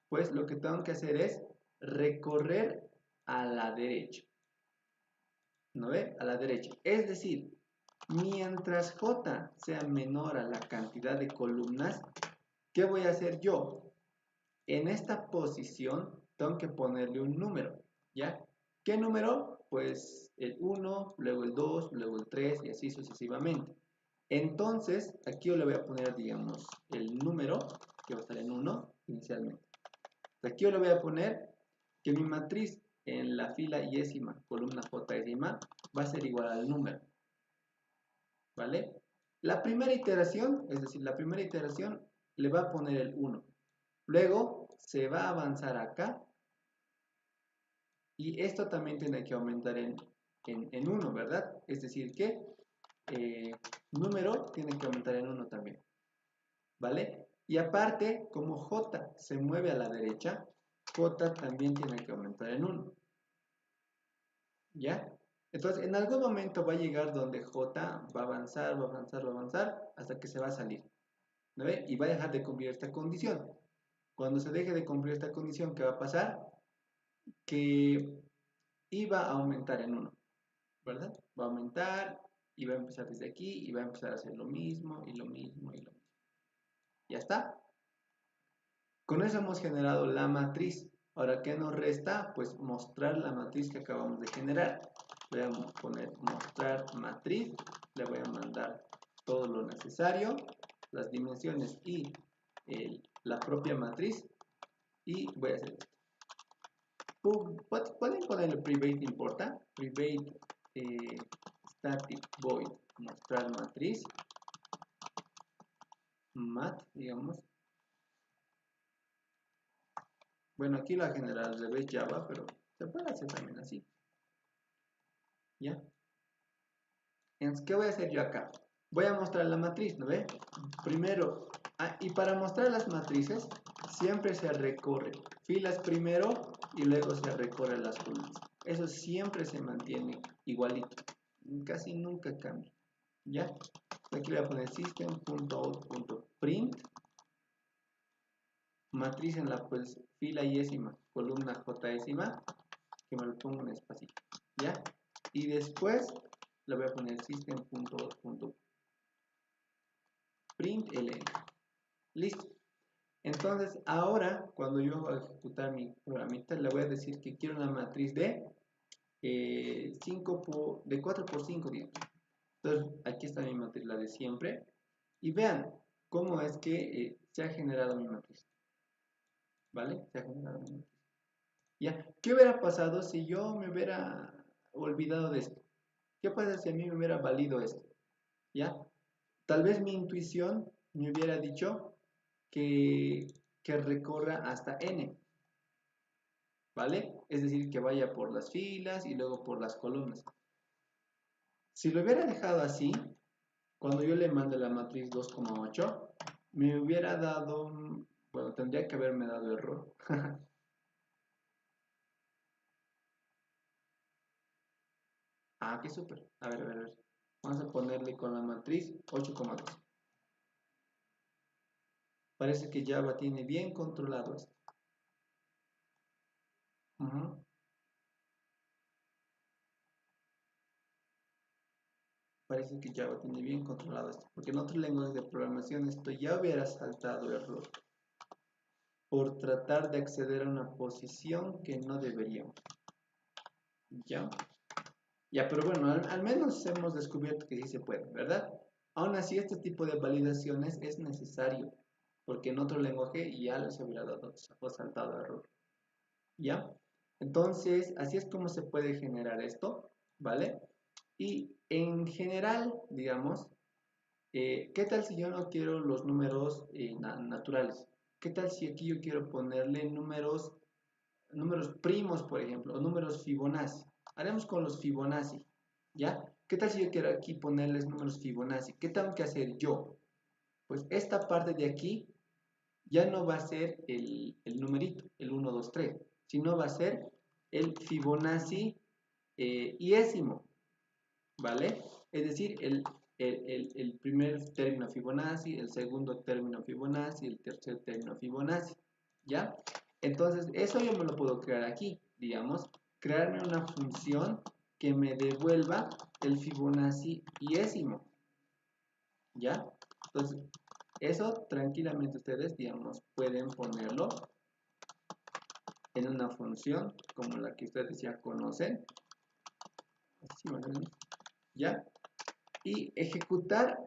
Pues lo que tengo que hacer es recorrer a la derecha, ¿no ve? A la derecha. Es decir, mientras J sea menor a la cantidad de columnas, ¿qué voy a hacer yo? En esta posición tengo que ponerle un número, ¿ya? ¿Qué número? Pues el 1, luego el 2, luego el 3 y así sucesivamente. Entonces, aquí yo le voy a poner, digamos, el número, que va a estar en 1 inicialmente. Aquí yo le voy a poner que mi matriz en la fila yésima, columna J-ésima, va a ser igual al número, ¿vale? La primera iteración, es decir, la primera iteración le va a poner el 1. Luego se va a avanzar acá. Y esto también tiene que aumentar en 1, ¿verdad? Es decir que número tiene que aumentar en 1 también. ¿Vale? Y aparte, como J se mueve a la derecha, J también tiene que aumentar en 1. ¿Ya? Entonces, en algún momento va a llegar donde J va a avanzar, va a avanzar, va a avanzar, hasta que se va a salir. ¿No ve? Y va a dejar de cumplir esta condición. Cuando se deje de cumplir esta condición, ¿qué va a pasar? Que iba a aumentar en 1, ¿verdad? Va a aumentar y va a empezar desde aquí y va a empezar a hacer lo mismo y lo mismo y lo mismo. ¿Ya está? Con eso hemos generado la matriz. Ahora, ¿qué nos resta? Pues mostrar la matriz que acabamos de generar. Voy a poner mostrar matriz. Le voy a mandar todo lo necesario, las dimensiones y la propia matriz. Y voy a hacer esto. ¿Pueden ponerle private importa? Private static void mostrar matriz. Mat, digamos. Bueno, aquí la general al revés Java, pero se puede hacer también así. ¿Ya? Entonces, ¿qué voy a hacer yo acá? Voy a mostrar la matriz, ¿no ve? Primero, y para mostrar las matrices, siempre se recorre filas primero y luego se recorre las columnas. Eso siempre se mantiene igualito, casi nunca cambia. ¿Ya? Aquí le voy a poner system.out.print matriz en la pues, fila yésima, columna jésima, que me lo pongo en espacio. ¿Ya? Y después le voy a poner system.out.println. Listo. Entonces, ahora, cuando yo voy a ejecutar mi programita, le voy a decir que quiero una matriz de 4 por 5, digamos. Entonces, aquí está mi matriz, la de siempre. Y vean cómo es que se ha generado mi matriz. ¿Vale? Se ha generado mi matriz. ¿Ya? ¿Qué hubiera pasado si yo me hubiera olvidado de esto? ¿Qué pasa si a mí me hubiera valido esto? ¿Ya? Tal vez mi intuición me hubiera dicho que, que recorra hasta n, ¿vale? Es decir, que vaya por las filas y luego por las columnas. Si lo hubiera dejado así, cuando yo le mande la matriz 2,8, me hubiera dado, bueno, tendría que haberme dado error. Ah, qué súper. A ver, a ver, a ver. Vamos a ponerle con la matriz 8,2. Parece que Java tiene bien controlado esto. Parece que Java tiene bien controlado esto. Porque en otros lenguajes de programación esto ya hubiera saltado error por tratar de acceder a una posición que no deberíamos. ¿Ya? Ya, pero bueno, al menos hemos descubierto que sí se puede, ¿verdad? Aún así, este tipo de validaciones es necesario, porque en otro lenguaje ya les hubiera dado o saltado error. ¿Ya? Entonces, así es como se puede generar esto, ¿vale? Y en general, digamos, ¿qué tal si yo no quiero los números naturales? ¿Qué tal si aquí yo quiero ponerle números primos, por ejemplo, o números Fibonacci? Haremos con los Fibonacci, ¿ya? ¿Qué tal si yo quiero aquí ponerles números Fibonacci? ¿Qué tengo que hacer yo? Pues esta parte de aquí ya no va a ser el numerito, el 1, 2, 3, sino va a ser el Fibonacci iésimo, ¿vale? Es decir, el primer término Fibonacci, el segundo término Fibonacci, el tercer término Fibonacci, ¿ya? Entonces, eso yo me lo puedo crear aquí, digamos, crearme una función que me devuelva el Fibonacci iésimo, ¿ya? Entonces, eso tranquilamente ustedes, digamos, pueden ponerlo en una función como la que ustedes ya conocen, así más o menos, ¿ya? Y ejecutar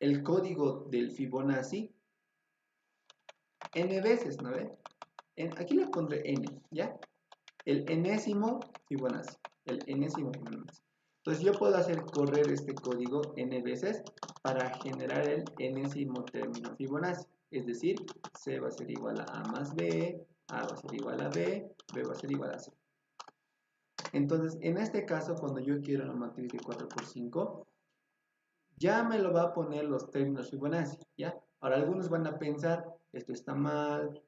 el código del Fibonacci n veces, ¿no ve? Aquí le pondré n, ¿ya? El enésimo Fibonacci, el enésimo Fibonacci. Entonces yo puedo hacer correr este código n veces para generar el enésimo término Fibonacci. Es decir, C va a ser igual a A más B, A va a ser igual a B, B va a ser igual a C. Entonces, en este caso, cuando yo quiero una matriz de 4 por 5, ya me lo va a poner los términos Fibonacci, ¿ya? Ahora, algunos van a pensar, esto está mal,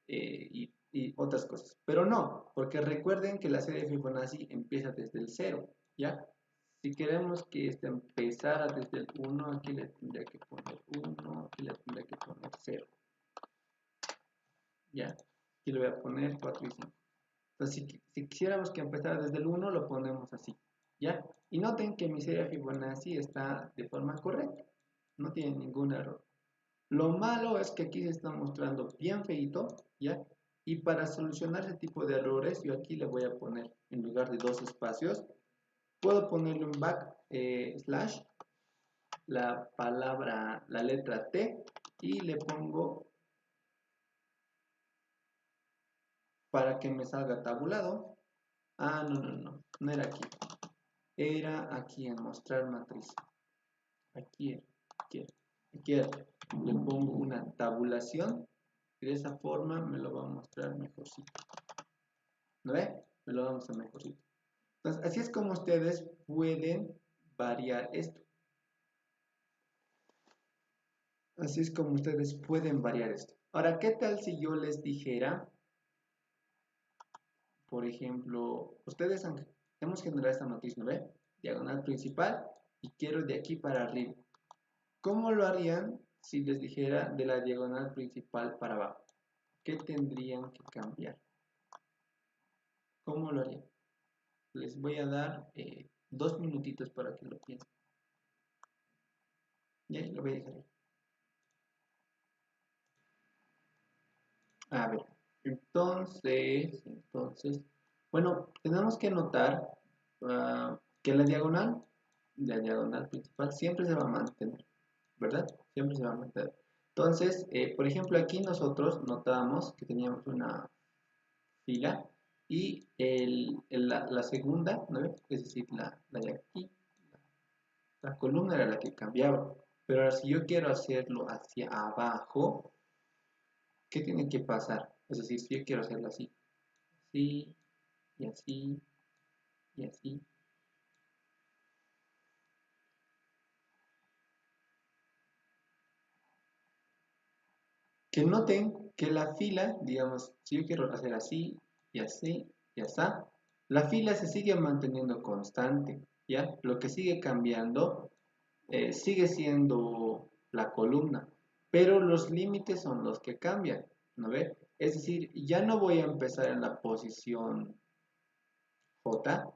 y otras cosas. Pero no, porque recuerden que la serie de Fibonacci empieza desde el 0, ¿ya? Si queremos que este empezara desde el 1, aquí le tendría que poner 1, aquí le tendría que poner 0. ¿Ya? Aquí le voy a poner 4 y 5. Entonces, si quisiéramos que empezara desde el 1, lo ponemos así, ¿ya? Y noten que mi serie de Fibonacci está de forma correcta, no tiene ningún error. Lo malo es que aquí se está mostrando bien feito, ¿ya? Y para solucionar ese tipo de errores, yo aquí le voy a poner, en lugar de 2 espacios, puedo ponerle un backslash, la palabra, la letra T, y le pongo para que me salga tabulado. Ah, no era aquí. Era aquí en mostrar matriz. Aquí era. Le pongo una tabulación y de esa forma me lo va a mostrar mejorcito. ¿No ve? Me lo vamos a mejorcito. Entonces, así es como ustedes pueden variar esto. Así es como ustedes pueden variar esto. Ahora, ¿qué tal si yo les dijera, por ejemplo, ustedes hemos generado esta matriz, ¿no ve? Diagonal principal y quiero de aquí para arriba. ¿Cómo lo harían si les dijera de la diagonal principal para abajo? ¿Qué tendrían que cambiar? ¿Cómo lo harían? Les voy a dar 2 minutitos para que lo piensen. Ya, lo voy a dejar ahí. A ver, entonces, bueno, tenemos que notar que la diagonal principal siempre se va a mantener, ¿verdad? Siempre se va a mantener. Entonces, por ejemplo, aquí nosotros notábamos que teníamos una fila y la segunda, ¿no? Es decir, la de aquí, la columna era la que cambiaba. Pero ahora si yo quiero hacerlo hacia abajo, ¿qué tiene que pasar? Es decir, si yo quiero hacerlo así, así, y así, y así. Que noten que la fila, digamos, si yo quiero hacer así, y así, y así, la fila se sigue manteniendo constante, ¿ya? Lo que sigue cambiando sigue siendo la columna, pero los límites son los que cambian, ¿no ve? Es decir, ya no voy a empezar en la posición J,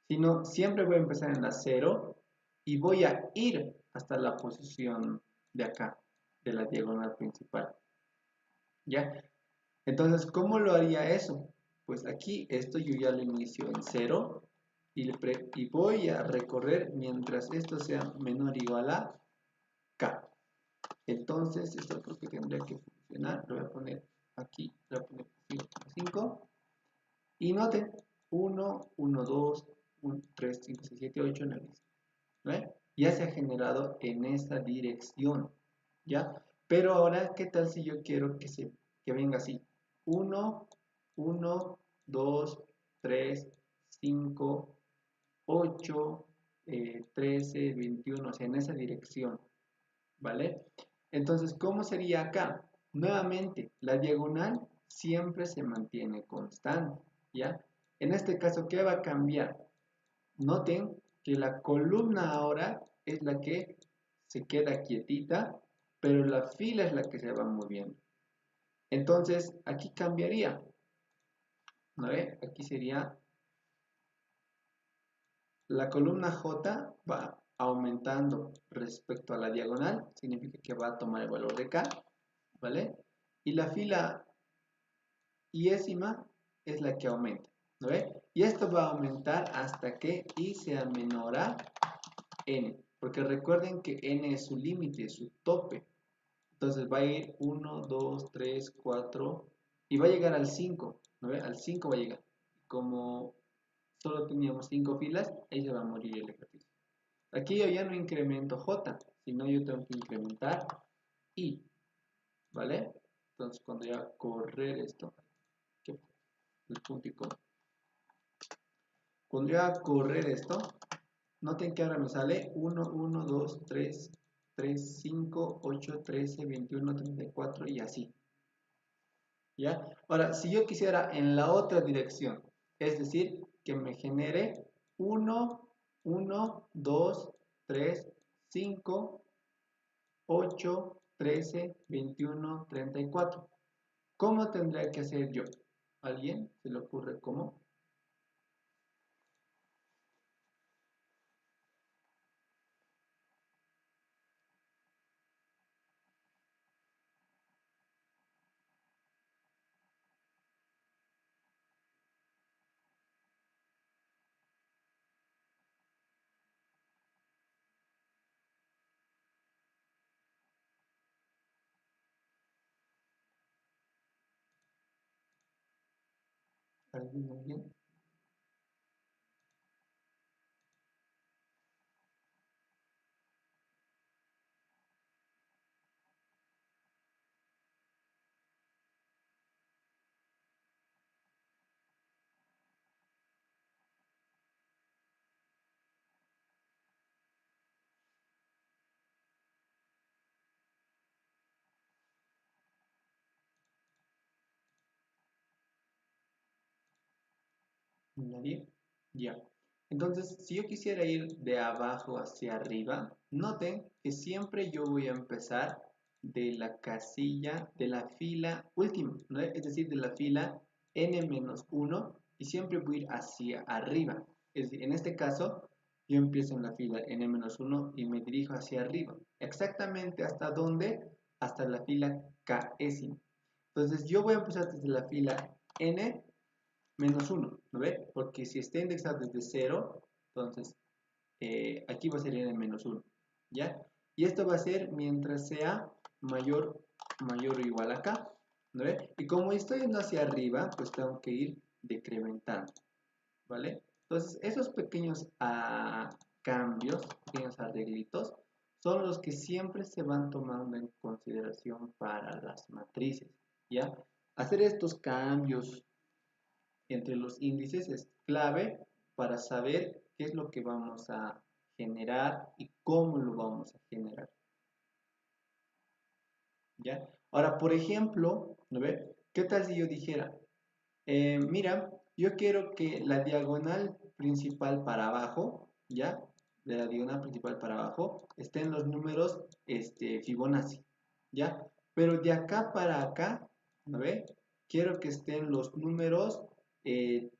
sino siempre voy a empezar en la 0 y voy a ir hasta la posición de acá, de la diagonal principal. ¿Ya? Entonces, ¿cómo lo haría eso? Pues aquí esto yo ya lo inicio en 0 y voy a recorrer mientras esto sea menor o igual a K. Entonces, esto creo que tendría que funcionar. Lo voy a poner aquí, lo voy a poner 5. Y noten, 1, 1, 2, 1, 3, 5, 6, 7, 8, 9, 10. ¿Ve? Ya se ha generado en esta dirección. ¿Ya? Pero ahora, ¿qué tal si yo quiero que venga así? 1, 1, 2, 3, 5, 8, 13, 21, o sea, en esa dirección. ¿Vale? Entonces, ¿cómo sería acá? Nuevamente, la diagonal siempre se mantiene constante, ¿ya? En este caso, ¿qué va a cambiar? Noten que la columna ahora es la que se queda quietita, pero la fila es la que se va moviendo. Entonces, aquí cambiaría, ¿no ve? Aquí sería la columna J va aumentando respecto a la diagonal, significa que va a tomar el valor de K, ¿vale? Y la fila iésima es la que aumenta, ¿no ve? Y esto va a aumentar hasta que I sea menor a N, porque recuerden que N es su límite, su tope. Entonces va a ir 1, 2, 3, 4 y va a llegar al 5, ¿no ve? Al 5 va a llegar. Como solo teníamos 5 filas, ahí se va a morir el ejercicio. Aquí yo ya no incremento J, sino yo tengo que incrementar I, ¿vale? Entonces cuando ya correr esto, el punto y coma. Cuando ya correr esto, noten que ahora me sale 1, 1, 2, 3, 3, 5, 8, 13, 21, 34 y así. ¿Ya? Ahora, si yo quisiera en la otra dirección, es decir, que me genere 1, 1, 2, 3, 5, 8, 13, 21, 34. ¿Cómo tendría que hacer yo? ¿Alguien se le ocurre cómo? ¿Alguien? ¿Nadie? Ya. Entonces, si yo quisiera ir de abajo hacia arriba, noten que siempre yo voy a empezar de la casilla, de la fila última, ¿no? Es decir, de la fila n-1 y siempre voy a ir hacia arriba. Es decir, en este caso, yo empiezo en la fila n-1 y me dirijo hacia arriba. Exactamente hasta dónde? Hasta la fila k-ésima. Entonces, yo voy a empezar desde la fila n menos 1, ¿no ve? Porque si está indexado desde 0, entonces aquí va a ser n menos 1, ¿ya? Y esto va a ser mientras sea mayor o igual a acá, ¿no ve? Y como estoy yendo hacia arriba, pues tengo que ir decrementando, ¿vale? Entonces, esos pequeños cambios, pequeños arreglitos, son los que siempre se van tomando en consideración para las matrices, ¿ya? Hacer estos cambios entre los índices es clave para saber qué es lo que vamos a generar y cómo lo vamos a generar. ¿Ya? Ahora, por ejemplo, ¿no ve? ¿Qué tal si yo dijera, mira, yo quiero que la diagonal principal para abajo, ¿ya? De la diagonal principal para abajo estén los números Fibonacci, ¿ya? Pero de acá para acá, ¿no ve? Quiero que estén los números eh,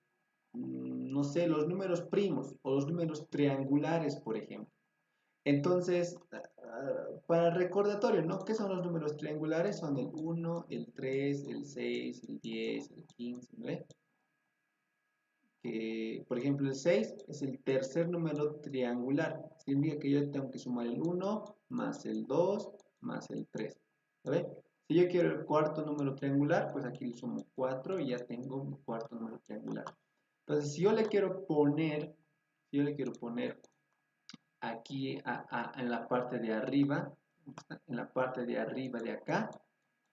no sé, los números primos o los números triangulares, por ejemplo. Entonces, para recordatorio, ¿no? ¿Qué son los números triangulares? Son el 1, el 3, el 6, el 10, el 15, ¿no? Que, por ejemplo, el 6 es el tercer número triangular. Significa que yo tengo que sumar el 1 más el 2 más el 3. ¿Ve? Si yo quiero el cuarto número triangular, pues aquí le sumo 4 y ya tengo mi cuarto número triangular. Entonces, si yo le quiero poner, aquí en la parte de arriba, en la parte de arriba de acá,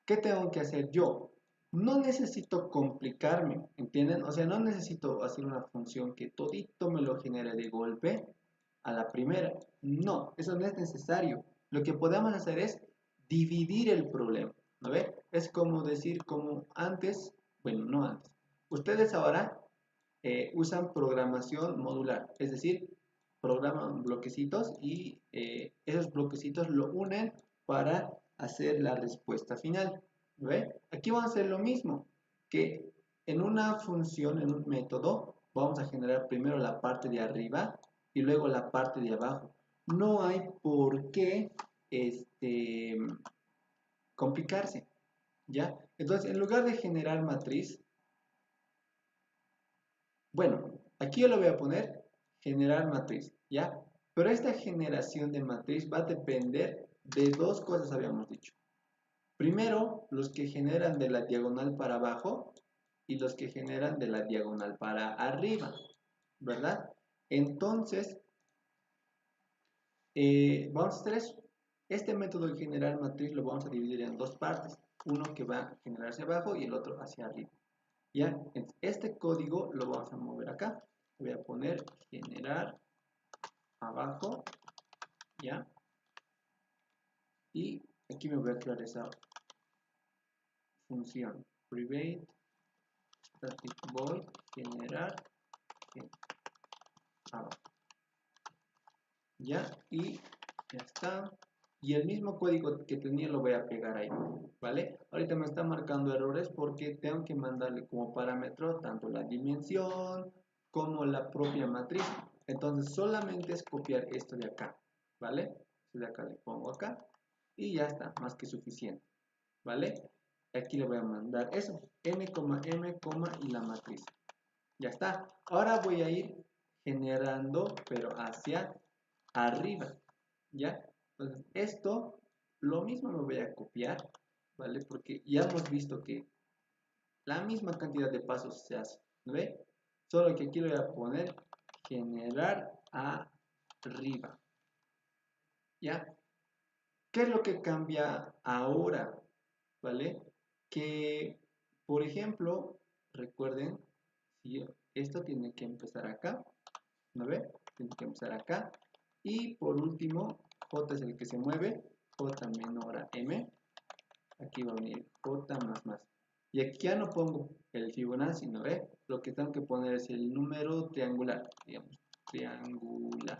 ¿qué tengo que hacer yo? No necesito complicarme, ¿entienden? O sea, no necesito hacer una función que todito me lo genere de golpe a la primera. No, eso no es necesario. Lo que podemos hacer es dividir el problema, ¿no ve? Es como decir, como antes, bueno, no antes. Ustedes ahora usan programación modular, es decir, programan bloquecitos y esos bloquecitos lo unen para hacer la respuesta final. ¿Ve? Aquí vamos a hacer lo mismo, que en una función, en un método, vamos a generar primero la parte de arriba y luego la parte de abajo. No hay por qué complicarse, ¿ya? Entonces, en lugar de generar matriz, bueno, aquí yo lo voy a poner generar matriz, ¿ya? Pero esta generación de matriz va a depender de dos cosas, habíamos dicho. Primero, los que generan de la diagonal para abajo y los que generan de la diagonal para arriba. ¿verdad? Entonces, vamos a hacer eso. Este método de generar matriz lo vamos a dividir en dos partes. Uno que va a generar hacia abajo y el otro hacia arriba. ¿Ya? Este código lo vamos a mover acá. Voy a poner generar abajo, ¿ya? Y aquí me voy a crear esa función. Private static void generar abajo. ¿Ya? Y ya está. Y el mismo código que tenía lo voy a pegar ahí, ¿vale? Ahorita me está marcando errores porque tengo que mandarle como parámetro tanto la dimensión como la propia matriz. Entonces solamente es copiar esto de acá, ¿vale? Esto de acá le pongo acá y ya está, más que suficiente, ¿vale? Aquí le voy a mandar eso, m, m, y la matriz. Ya está. Ahora voy a ir generando, pero hacia arriba, ¿ya? Entonces, esto, lo mismo me voy a copiar, ¿vale? Porque ya hemos visto que la misma cantidad de pasos se hace, ¿no ve? Solo que aquí le voy a poner generar arriba, ¿ya? ¿Qué es lo que cambia ahora, ¿vale? Que, por ejemplo, recuerden, si esto tiene que empezar acá, ¿no ve? Tiene que empezar acá. Y por último, J es el que se mueve, J menor a M. Aquí va a venir J más más. Y aquí ya no pongo el Fibonacci, ¿no ve? Lo que tengo que poner es el número triangular, digamos, triangular.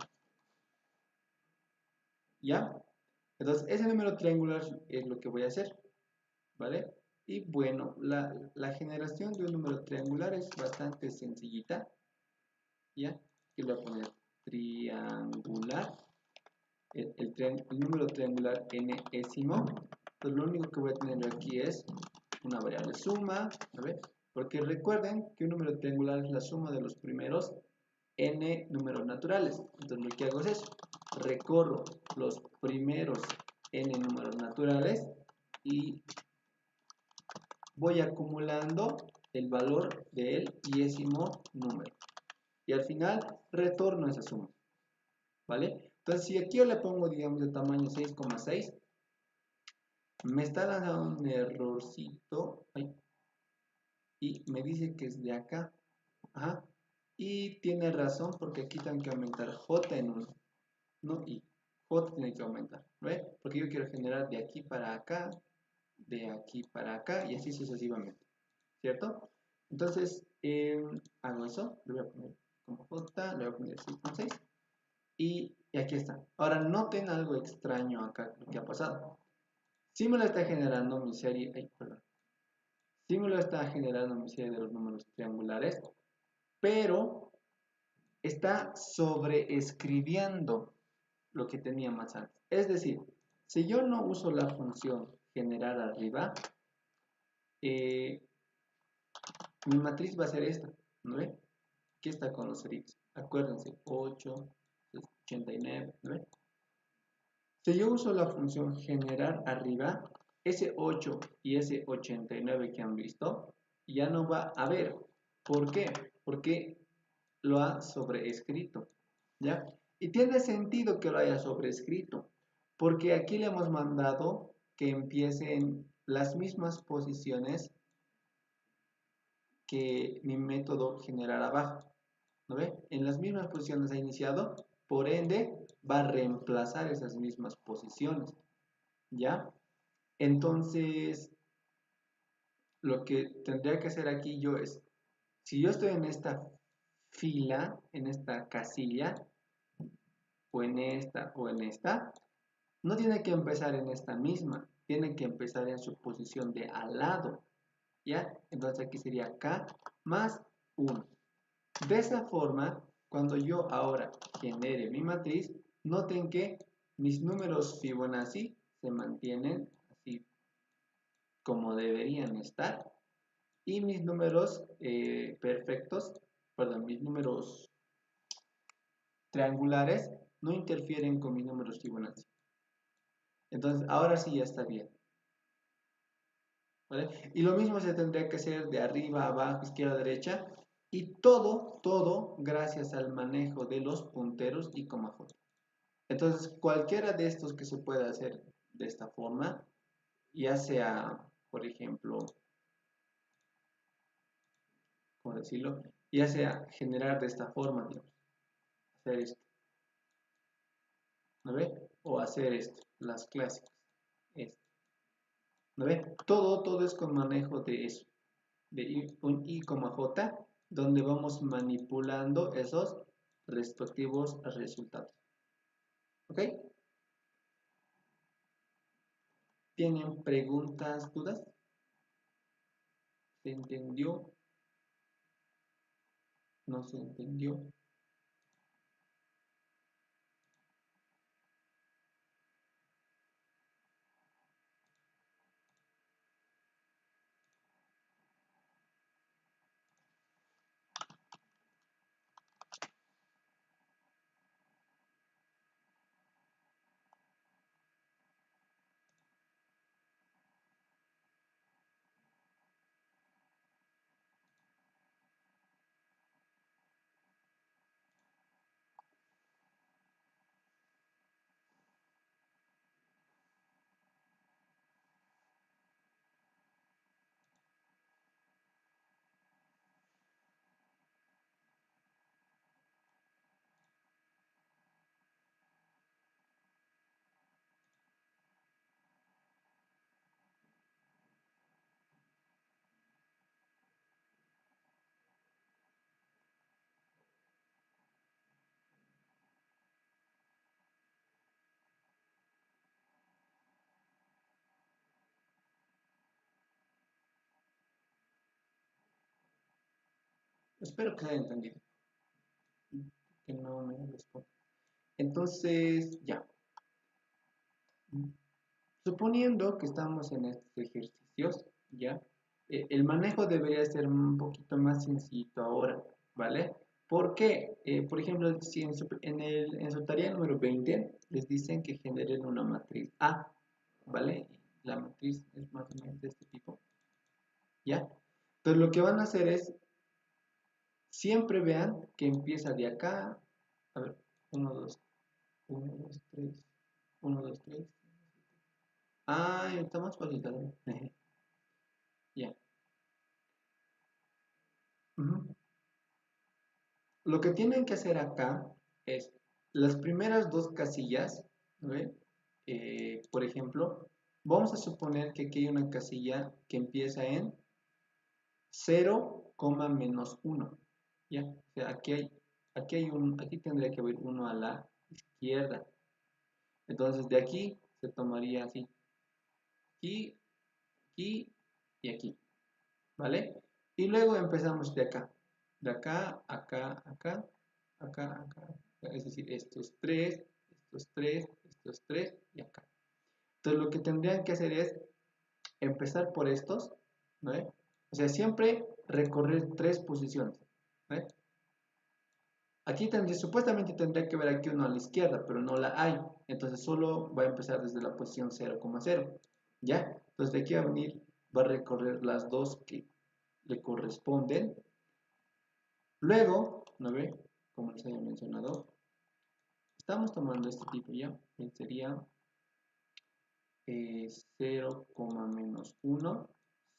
¿Ya? Entonces, ese número triangular es lo que voy a hacer, ¿vale? Y bueno, la generación de un número triangular es bastante sencillita, ¿ya? Aquí le voy a poner triangular, el número triangular n-ésimo. Entonces, lo único que voy a tener aquí es una variable suma, ¿vale? Porque recuerden que un número triangular es la suma de los primeros n números naturales. Entonces, lo que hago es eso, recorro los primeros n números naturales y voy acumulando el valor del diésimo número. Y al final retorno esa suma, ¿vale? Entonces, si aquí yo le pongo, digamos, de tamaño 6,6, me está dando un errorcito, ay, y me dice que es de acá. Ajá. Y tiene razón porque aquí tengo que aumentar J en 1, ¿no? Y J tiene que aumentar, ¿ve? Porque yo quiero generar de aquí para acá, de aquí para acá y así sucesivamente, ¿cierto? Entonces, hago eso, le voy a poner como J, le voy a poner 6,6 y aquí está. Ahora noten algo extraño acá, lo que ha pasado. Sí me lo está generando mi serie, ay, perdón. Sí me lo está generando mi serie de los números triangulares, pero está sobreescribiendo lo que tenía más antes. Es decir, si yo no uso la función generar arriba, eh, mi matriz va a ser esta, ¿no ve? Aquí está con los cerillos. Acuérdense, 8, 89, ¿no ve? Si yo uso la función generar arriba, ese 8 y ese 89 que han visto, ya no va a haber. ¿Por qué? Porque lo ha sobreescrito, ¿ya? Y tiene sentido que lo haya sobrescrito, porque aquí le hemos mandado que empiece en las mismas posiciones que mi método generar abajo, ¿no ve? En las mismas posiciones ha iniciado, por ende va a reemplazar esas mismas posiciones, ¿ya? Entonces, lo que tendría que hacer aquí yo es, si yo estoy en esta fila, en esta casilla, o en esta, o en esta, no tiene que empezar en esta misma, tiene que empezar en su posición de al lado, ¿ya? Entonces aquí sería K más 1. De esa forma, cuando yo ahora genere mi matriz, noten que mis números Fibonacci se mantienen así como deberían estar y mis números perfectos, perdón, mis números triangulares no interfieren con mis números Fibonacci. Entonces, ahora sí ya está bien, ¿vale? Y lo mismo se tendría que hacer de arriba, abajo, izquierda, derecha, Y todo gracias al manejo de los punteros y coma J. Entonces, cualquiera de estos que se pueda hacer de esta forma, ya sea, por ejemplo, ¿cómo decirlo? Ya sea generar de esta forma, digamos, hacer esto, ¿no ve? O hacer esto, las clásicas, esto, ¿no ve? Todo es con manejo de eso, de un I, J, donde vamos manipulando esos respectivos resultados. ¿Ok? ¿Tienen preguntas, dudas? ¿Se entendió? ¿No se entendió? Espero que se haya entendido. Que no me responda. Entonces, ya. Suponiendo que estamos en estos ejercicios, ¿ya? El manejo debería ser un poquito más sencillo ahora, ¿vale? Porque, por ejemplo, si en su tarea número 20 les dicen que generen una matriz A, ¿vale? La matriz es más o menos de este tipo, ¿ya? Entonces lo que van a hacer es, siempre vean que empieza de acá, a ver, 1, 2, 1, 2, 3, 1, 2, 3. Ah, está más fácil, ¿no? Ya. Ujú. Lo que tienen que hacer acá es las primeras dos casillas, ¿ve? Por ejemplo, vamos a suponer que aquí hay una casilla que empieza en 0, menos 1. ¿Ya? O sea, aquí tendría que haber uno a la izquierda. Entonces de aquí se tomaría así, aquí, aquí y aquí, ¿vale? Y luego empezamos de acá, acá, acá, es decir, estos tres y acá. Entonces lo que tendrían que hacer es empezar por estos, ¿no? O sea, siempre recorrer tres posiciones, ¿no? Aquí supuestamente tendría que haber aquí uno a la izquierda, pero no la hay. Entonces solo va a empezar desde la posición 0,0. ¿Ya? Entonces de aquí va a venir, va a recorrer las dos que le corresponden. Luego, ¿no ve? Como les había mencionado, estamos tomando este tipo ya. Sería 0, menos 1,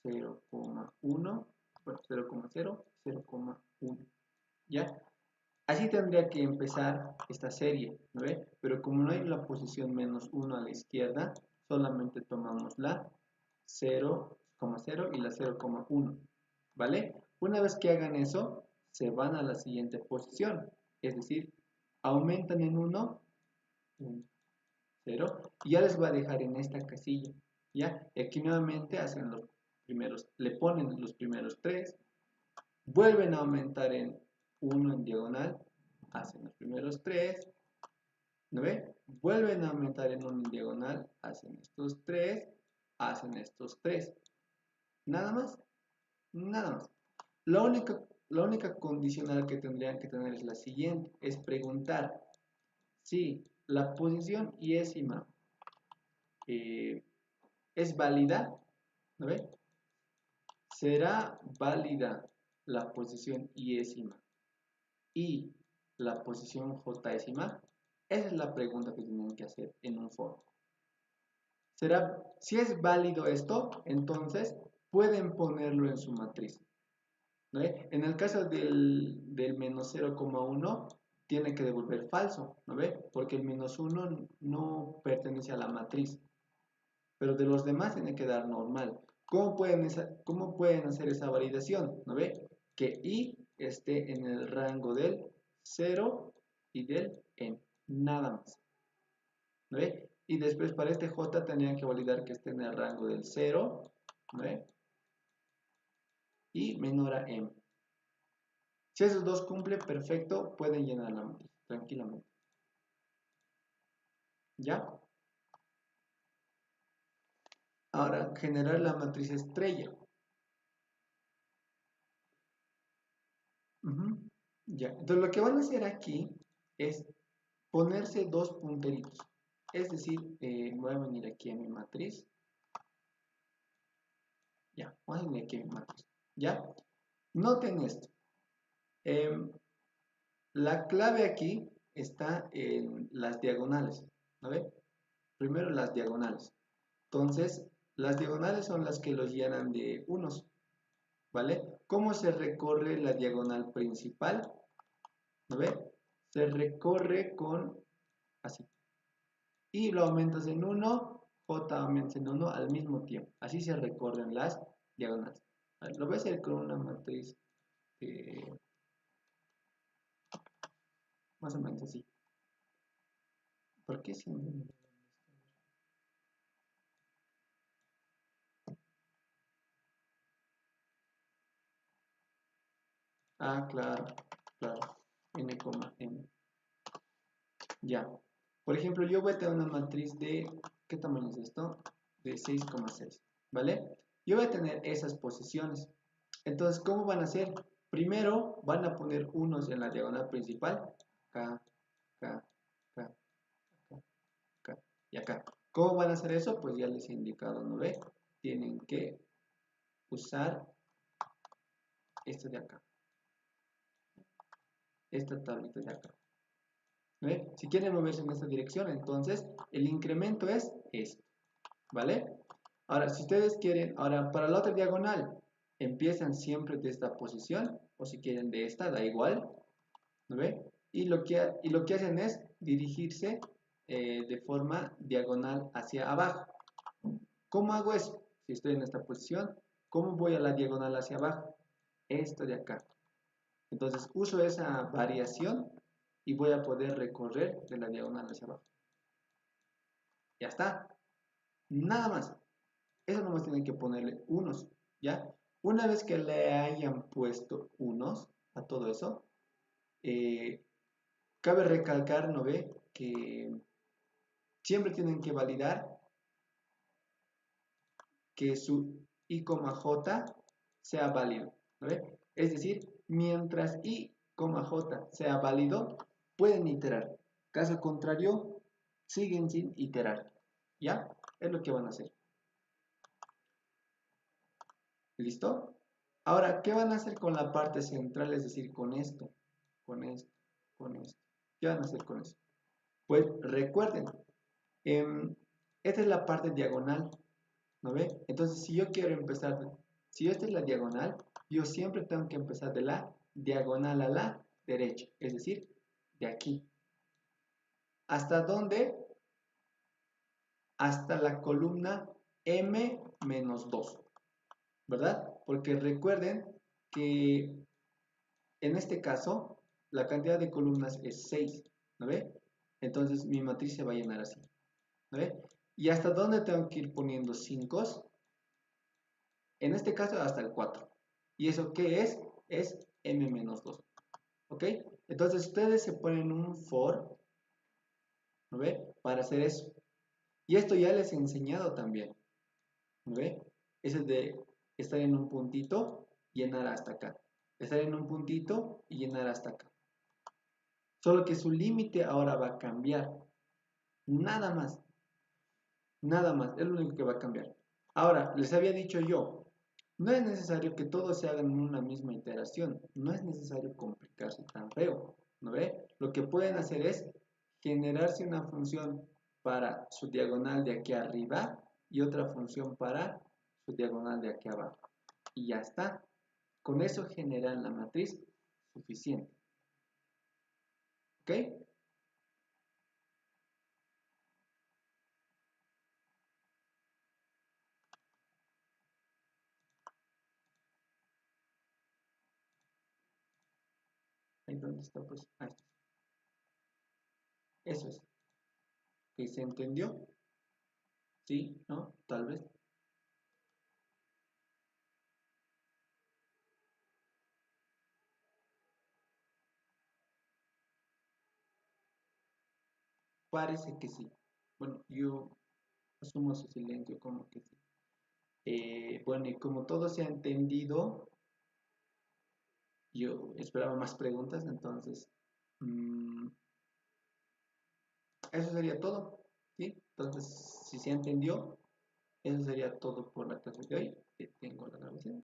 0,1, bueno, 0,0, 0,1. ¿Ya? Así tendría que empezar esta serie, ¿no ve? Pero como no hay la posición menos 1 a la izquierda, solamente tomamos la 0,0 y la 0,1, ¿vale? Una vez que hagan eso, se van a la siguiente posición, es decir, aumentan en 1, 0, y ya les va a dejar en esta casilla, ¿ya? Y aquí nuevamente hacen los primeros, le ponen los primeros 3, vuelven a aumentar en 1 en diagonal, hacen los primeros 3, ¿no ve? Vuelven a aumentar en 1 en diagonal, hacen estos 3, hacen estos 3. Nada más, nada más. La única condicional que tendrían que tener es la siguiente, es preguntar si la posición iésima es válida, ¿no ve? ¿Será válida la posición iésima y la posición jésima? Esa es la pregunta que tienen que hacer en un foro. Si es válido esto, entonces pueden ponerlo en su matriz. ¿No? En el caso del menos 0,1 tiene que devolver falso, ¿no ve? Porque el menos 1 no pertenece a la matriz, pero de los demás tiene que dar normal. ¿Cómo pueden hacer esa validación? ¿No ve? Que i esté en el rango del 0 y del n, nada más. ¿No ve? Y después para este j tendrían que validar que esté en el rango del 0, ¿no ve? Y menor a m. Si esos dos cumplen, perfecto, pueden llenar la matriz tranquilamente. ¿Ya? Ahora, generar la matriz estrella. Ya, entonces lo que van a hacer aquí es ponerse dos punteritos. Es decir, voy a venir aquí a mi matriz. Ya, voy a venir aquí a mi matriz. ¿Ya? Noten esto. La clave aquí está en las diagonales. ¿No ve? Primero las diagonales. Entonces, las diagonales son las que los llenan de unos. ¿Vale? ¿Cómo se recorre la diagonal principal? ¿No ve? Se recorre con así. Y lo aumentas en 1, j aumentas en 1 al mismo tiempo. Así se recorren las diagonales. Lo voy a hacer con una matriz más o menos así. ¿Por qué si no? Ah, claro, claro. N, M. Ya. Por ejemplo, yo voy a tener una matriz de, ¿qué tamaño es esto? De 6,6, ¿vale? Yo voy a tener esas posiciones. Entonces, ¿cómo van a hacer? Primero van a poner unos en la diagonal principal, acá, acá, acá, acá, acá y acá. ¿Cómo van a hacer eso? Pues ya les he indicado, ¿no ve? Tienen que usar esto de acá, esta tablita de acá. ¿Ve? Si quieren moverse en esta dirección, entonces el incremento es esto, ¿vale? Ahora, si ustedes quieren, ahora para la otra diagonal, empiezan siempre de esta posición, o si quieren de esta, da igual, ¿no ve? Y lo que hacen es dirigirse de forma diagonal hacia abajo. ¿Cómo hago eso? Si estoy en esta posición, ¿cómo voy a la diagonal hacia abajo? Esto de acá. Entonces uso esa variación y voy a poder recorrer de la diagonal hacia abajo. Ya está. Nada más. Eso nomás tienen que ponerle unos, ¿ya? Una vez que le hayan puesto unos a todo eso, cabe recalcar, ¿no ve? Que siempre tienen que validar que su i, j sea válido, ¿no ve? Es decir, mientras i, j sea válido, pueden iterar. Caso contrario, siguen sin iterar, ¿ya? Es lo que van a hacer. ¿Listo? Ahora, ¿qué van a hacer con la parte central? Es decir, con esto, con esto, con esto. ¿Qué van a hacer con eso? Pues recuerden, esta es la parte diagonal, ¿no ve? Entonces, si yo quiero empezar, si esta es la diagonal, yo siempre tengo que empezar de la diagonal a la derecha, es decir, de aquí. ¿Hasta dónde? Hasta la columna m-2, ¿verdad? Porque recuerden que en este caso la cantidad de columnas es 6, ¿no ve? Entonces mi matriz se va a llenar así, ¿no ve? ¿Y hasta dónde tengo que ir poniendo 5? En este caso hasta el 4. ¿Y eso qué es? Es m-2, ¿ok? Entonces ustedes se ponen un for, ¿no ve? Para hacer eso. Y esto ya les he enseñado también, ¿no ve? Es el de estar en un puntito, llenar hasta acá. Estar en un puntito y llenar hasta acá. Solo que su límite ahora va a cambiar. Nada más. Nada más. Es lo único que va a cambiar. Ahora, les había dicho yo, No es necesario que todo se haga en una misma iteración, no es necesario complicarse tan feo, ¿no ve? Lo que pueden hacer es generarse una función para su diagonal de aquí arriba y otra función para su diagonal de aquí abajo. Y ya está. Con eso generan la matriz suficiente. ¿Ok? Ahí donde está, pues. Ahí está. Eso es. ¿Que se entendió? ¿Sí? ¿No? Tal vez. Parece que sí. Bueno, yo asumo su silencio como que sí. Bueno, y como todo se ha entendido, yo esperaba más preguntas, entonces eso sería todo, ¿sí? Entonces, si se entendió, eso sería todo por la clase de hoy. Que tengo la grabación.